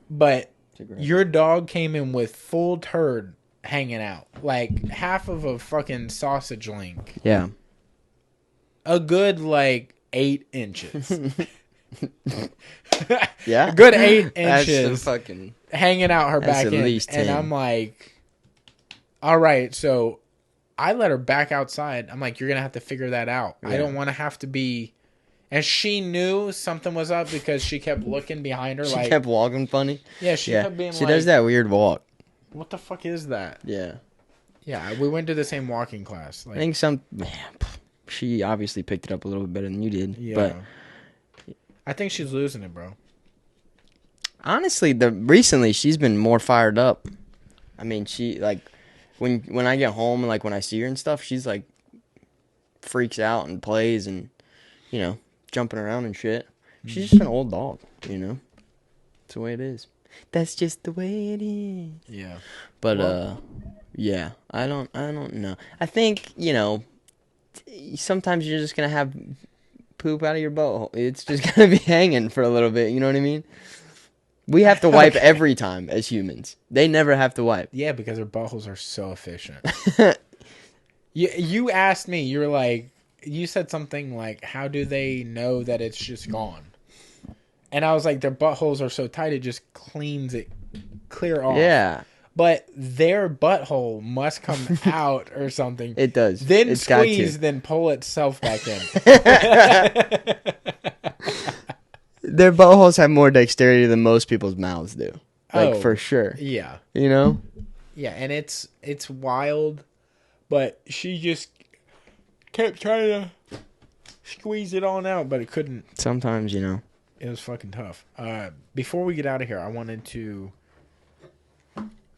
But your dog came in with full turd hanging out, like half of a fucking sausage link. Yeah. A good like 8 inches. Yeah. A good 8 inches. That's fucking hanging out her back at end. least 10. And I'm like, all right, so I let her back outside. I'm like, you're going to have to figure that out. Yeah. I don't want to have to be... And she knew something was up because she kept looking behind her. She kept walking funny? Yeah, she kept being she does that weird walk. What the fuck is that? Yeah. Yeah, we went to the same walking class. Like, I think she obviously picked it up a little bit better than you did. Yeah. But I think she's losing it, bro. Honestly, recently she's been more fired up. I mean, she like... When I get home and like when I see her and stuff, she's like freaks out and plays and, you know, jumping around and shit. She's just an old dog, you know. That's the way it is. That's just the way it is. Yeah. But yeah, I don't know. I think, you know, sometimes you're just gonna have poop out of your butt. It's just gonna be hanging for a little bit. You know what I mean? We have to wipe every time as humans. They never have to wipe. Yeah, because their buttholes are so efficient. You asked me, you were like, you said something like, how do they know that it's just gone? And I was like, their buttholes are so tight, it just cleans it clear off. Yeah. But their butthole must come out or something. It does. Then it's squeeze, then pull itself back in. Their buttholes have more dexterity than most people's mouths do. Like, for sure. Yeah. You know? Yeah, and it's wild, but she just kept trying to squeeze it on out, but it couldn't. Sometimes, you know. It was fucking tough. Before we get out of here, I wanted to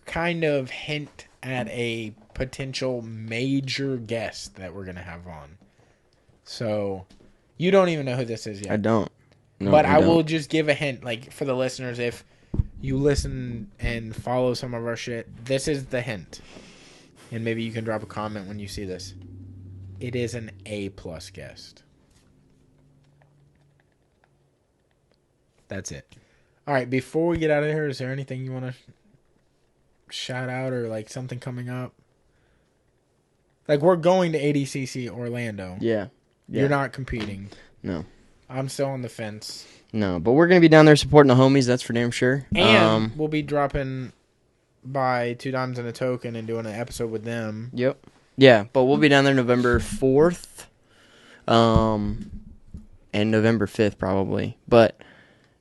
kind of hint at a potential major guest that we're going to have on. So, you don't even know who this is yet. I don't. No, but I will just give a hint, like, for the listeners, if you listen and follow some of our shit, this is the hint. And maybe you can drop a comment when you see this. It is an A+ guest. That's it. All right, before we get out of here, is there anything you want to shout out or, like, something coming up? Like, we're going to ADCC Orlando. Yeah. You're not competing. No. I'm still on the fence. No, but we're going to be down there supporting the homies, that's for damn sure. And we'll be dropping by $2 and a token and doing an episode with them. Yep. Yeah, but we'll be down there November 4th and November 5th probably. But,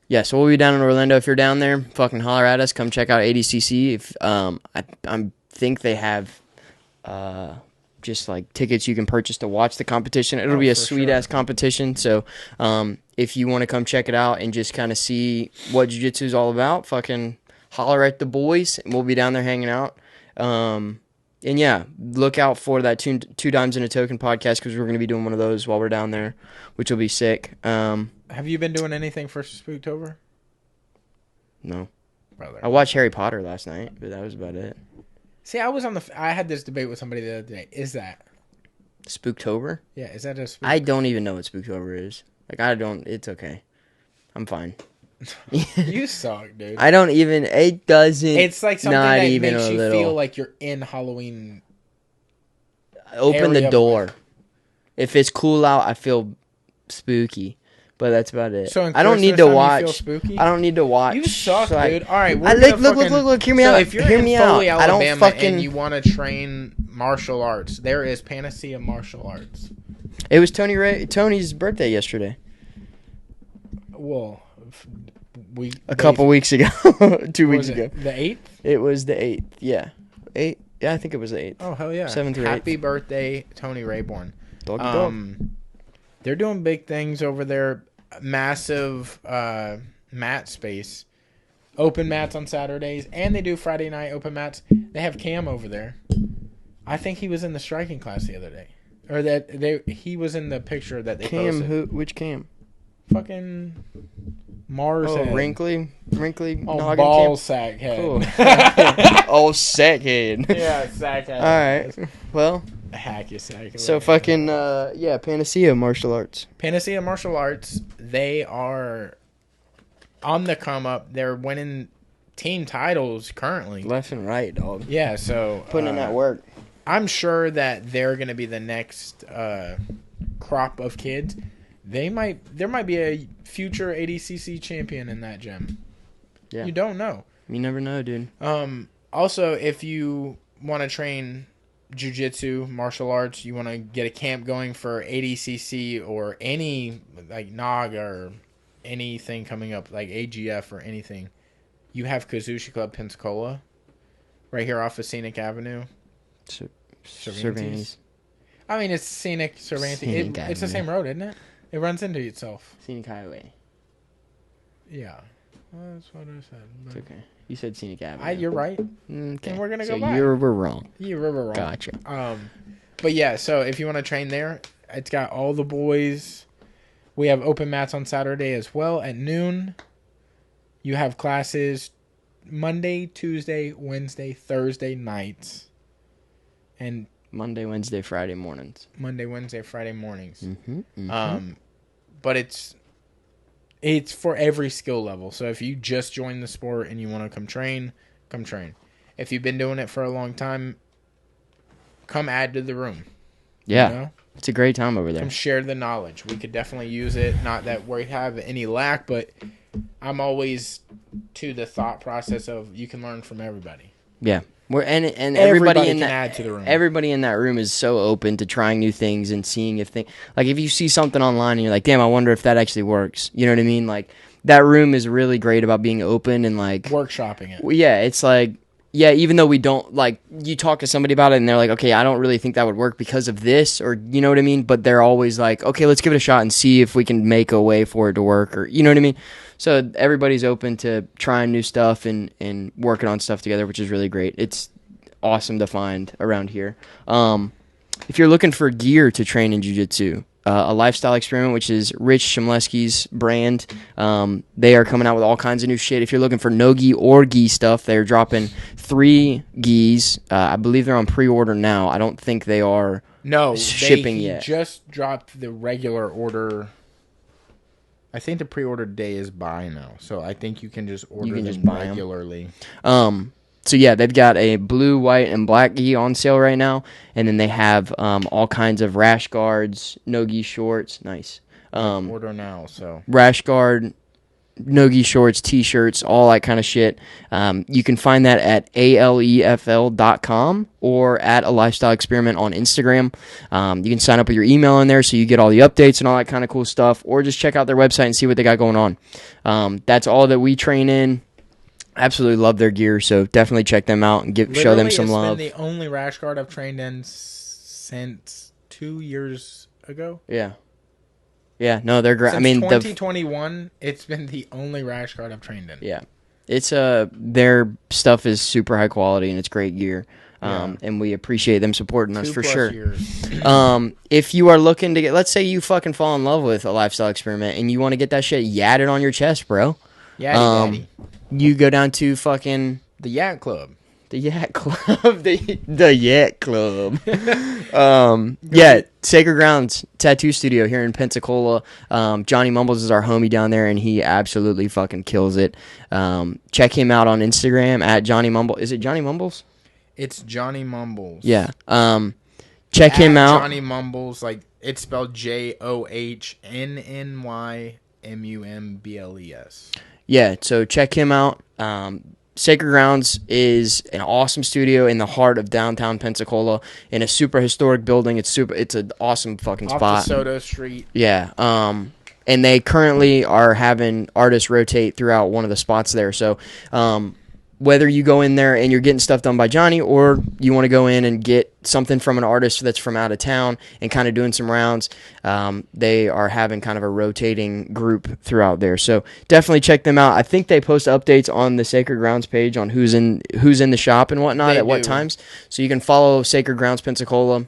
yeah, so we'll be down in Orlando. If you're down there, fucking holler at us. Come check out ADCC. If I think they have just like tickets you can purchase to watch the competition. It'll be a sweet-ass competition. So if you want to come check it out and just kind of see what jiu-jitsu is all about, fucking holler at the boys. And we'll be down there hanging out. And yeah, look out for that two Dimes in a Token podcast because we're going to be doing one of those while we're down there, which will be sick. Have you been doing anything for Spooktober? No. Brother. I watched Harry Potter last night, but that was about it. See, I had this debate with somebody the other day. Is that Spooktober? Yeah, is that a spook? I don't even know what Spooktober is. Like, I don't, it's okay. I'm fine. You suck, dude. I don't even, it doesn't. It's like something not that even makes a you little. feel like you're in Halloween. Open the area. door. If it's cool out, I feel spooky. But that's about it. So in I don't need Christmas to time, you feel watch. spooky? I don't need to watch. You suck, so dude. All right, look. Hear me out. If you're Hear in me Foley, out. I don't Alabama, fucking. and you want to train martial arts, there is Panacea Martial Arts. It was Tony's birthday yesterday. Well, A couple weeks ago, 2 weeks ago. The 8th? It was the 8th. Yeah, 8th. Yeah, I think it was the 8th. Oh hell yeah! 7th or 8th. Happy birthday, Tony Rayborn. Doggy dog. They're doing big things over there. Massive mat space. Open mats on Saturdays, and they do Friday night open mats. They have Cam over there. I think he was in the striking class the other day, or he was in the picture that they Cam, posted. which Cam? Fucking Mars. Oh, head. wrinkly. Oh, noggin ball Cam. sack head. Cool. Oh, sack head. Yeah, sack head. All right. Well. Hack your sack. So fucking yeah, Panacea Martial Arts. Panacea Martial Arts. They are on the come up. They're winning team titles currently. Left and right, dog. Yeah, so Putting in that work. I'm sure that they're going to be the next crop of kids. There might be a future ADCC champion in that gym. Yeah. You don't know. You never know, dude. Also, if you want to train jiu-jitsu, martial arts, you want to get a camp going for ADCC or any like NOG or anything coming up like AGF or anything, you have Kazushi Club Pensacola right here off of Scenic Avenue. Cervantes. I mean, it's Scenic Cervantes. Scenic It's the same road, isn't it? It runs into itself. Scenic Highway. Yeah. Well, that's what I said. It's okay. You said Scenic Avenue. You're right. Okay. And we're gonna so go back. we're wrong. You were wrong. Gotcha. But yeah, so if you want to train there, it's got all the boys. We have open mats on Saturday as well at noon. You have classes Monday, Tuesday, Wednesday, Thursday nights. And Monday, Wednesday, Friday mornings. Monday, Wednesday, Friday mornings. Mm-hmm. But it's for every skill level. So if you just joined the sport and you want to come train, come train. If you've been doing it for a long time, come add to the room. Yeah. You know? It's a great time over there. Come share the knowledge. We could definitely use it. Not that we have any lack, but I'm always to the thought process of you can learn from everybody. Yeah. And everybody in can that add to the room. Everybody in that room is so open to trying new things and seeing if if you see something online and you're like, damn, I wonder if that actually works. You know what I mean? Like that room is really great about being open and like workshopping it. Yeah, it's like even though we don't like you talk to somebody about it and they're like, okay, I don't really think that would work because of this or you know what I mean? But they're always like, okay, let's give it a shot and see if we can make a way for it to work or you know what I mean? So everybody's open to trying new stuff and working on stuff together, which is really great. It's awesome to find around here. If you're looking for gear to train in jiu-jitsu, a lifestyle experiment, which is Rich Shimlesky's brand, they are coming out with all kinds of new shit. If you're looking for no gi or gi stuff, they're dropping 3 gis. I believe they're on pre-order now. I don't think they are shipping yet. Just dropped the regular order. I think the pre-order day is by now, so I think you can just order them regularly. So yeah, they've got a blue, white, and black gi on sale right now, and then they have all kinds of rash guards, no gi shorts, nice. Order now, so rash guard, no gi shorts, t-shirts, all that kind of shit. You can find that at alefl.com or at a lifestyle experiment on Instagram. You can sign up with your email in there so you get all the updates and all that kind of cool stuff, or just check out their website and see what they got going on. That's all that we train in. Absolutely love their gear, so definitely check them out and show them some love. It's been the only rash guard I've trained in since 2 years ago. Yeah, no, they're great. Since 2021, it's been the only rash guard I've trained in. Yeah, it's their stuff is super high quality and it's great gear. and we appreciate them supporting us for 2+ sure. years. If you are looking to get, let's say you fucking fall in love with a lifestyle experiment and you want to get that shit yadded on your chest, bro. Daddy. You go down to fucking The Yak Club. the Yak Club, the Yak Club. Yeah, Sacred Grounds Tattoo Studio here in Pensacola. Johnny Mumbles is our homie down there, and he absolutely fucking kills it. Check him out on Instagram at Johnny Mumbles. Is it Johnny Mumbles? It's Johnny Mumbles. Yeah. Check him out. Johnny Mumbles, like it's spelled JOHNNYMUMBLES. Yeah, so check him out. Sacred Grounds is an awesome studio in the heart of downtown Pensacola in a super historic building. It's an awesome fucking spot. Off DeSoto Street. Yeah. And they currently are having artists rotate throughout one of the spots there. So, whether you go in there and you're getting stuff done by Johnny, or you want to go in and get something from an artist that's from out of town and kind of doing some rounds, they are having kind of a rotating group throughout there. So definitely check them out. I think they post updates on the Sacred Grounds page on who's in the shop and whatnot at what times. So you can follow Sacred Grounds Pensacola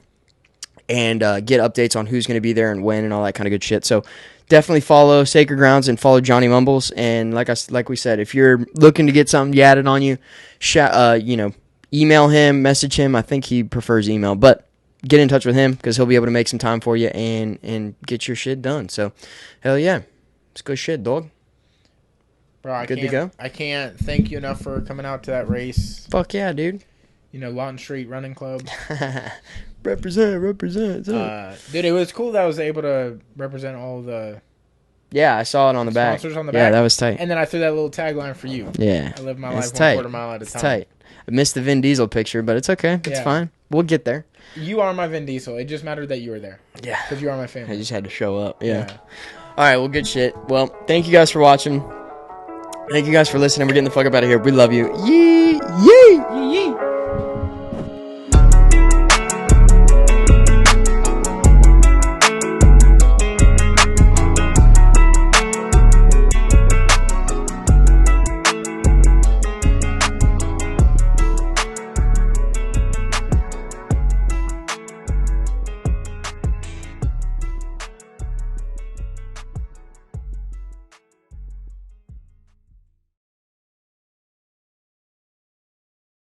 and get updates on who's going to be there and when and all that kind of good shit. So definitely follow Sacred Grounds and follow Johnny Mumbles. And like we said, if you're looking to get something yadded on you, email him, message him. I think he prefers email, but get in touch with him because he'll be able to make some time for you and get your shit done. So, hell yeah. It's good shit, dog. Bro, Good to go? I can't thank you enough for coming out to that race. Fuck yeah, dude. Lawton Street Running Club. Represent. Dude, it was cool that I was able to represent all the Yeah, I saw it on the back. sponsors on the Yeah, back. that was tight. And then I threw that little tagline for you. Yeah. I live my It's life tight. 1/4 mile at a time. It's tight. I missed the Vin Diesel picture, but it's okay. It's Yeah. fine. We'll get there. You are my Vin Diesel. It just mattered that you were there. Yeah. Because you are my I family. just had to show up. Yeah. All right, well, good shit. Well, thank you guys for watching. Thank you guys for listening. We're getting the fuck up out of here. We love you. Yee! Yee! Yee!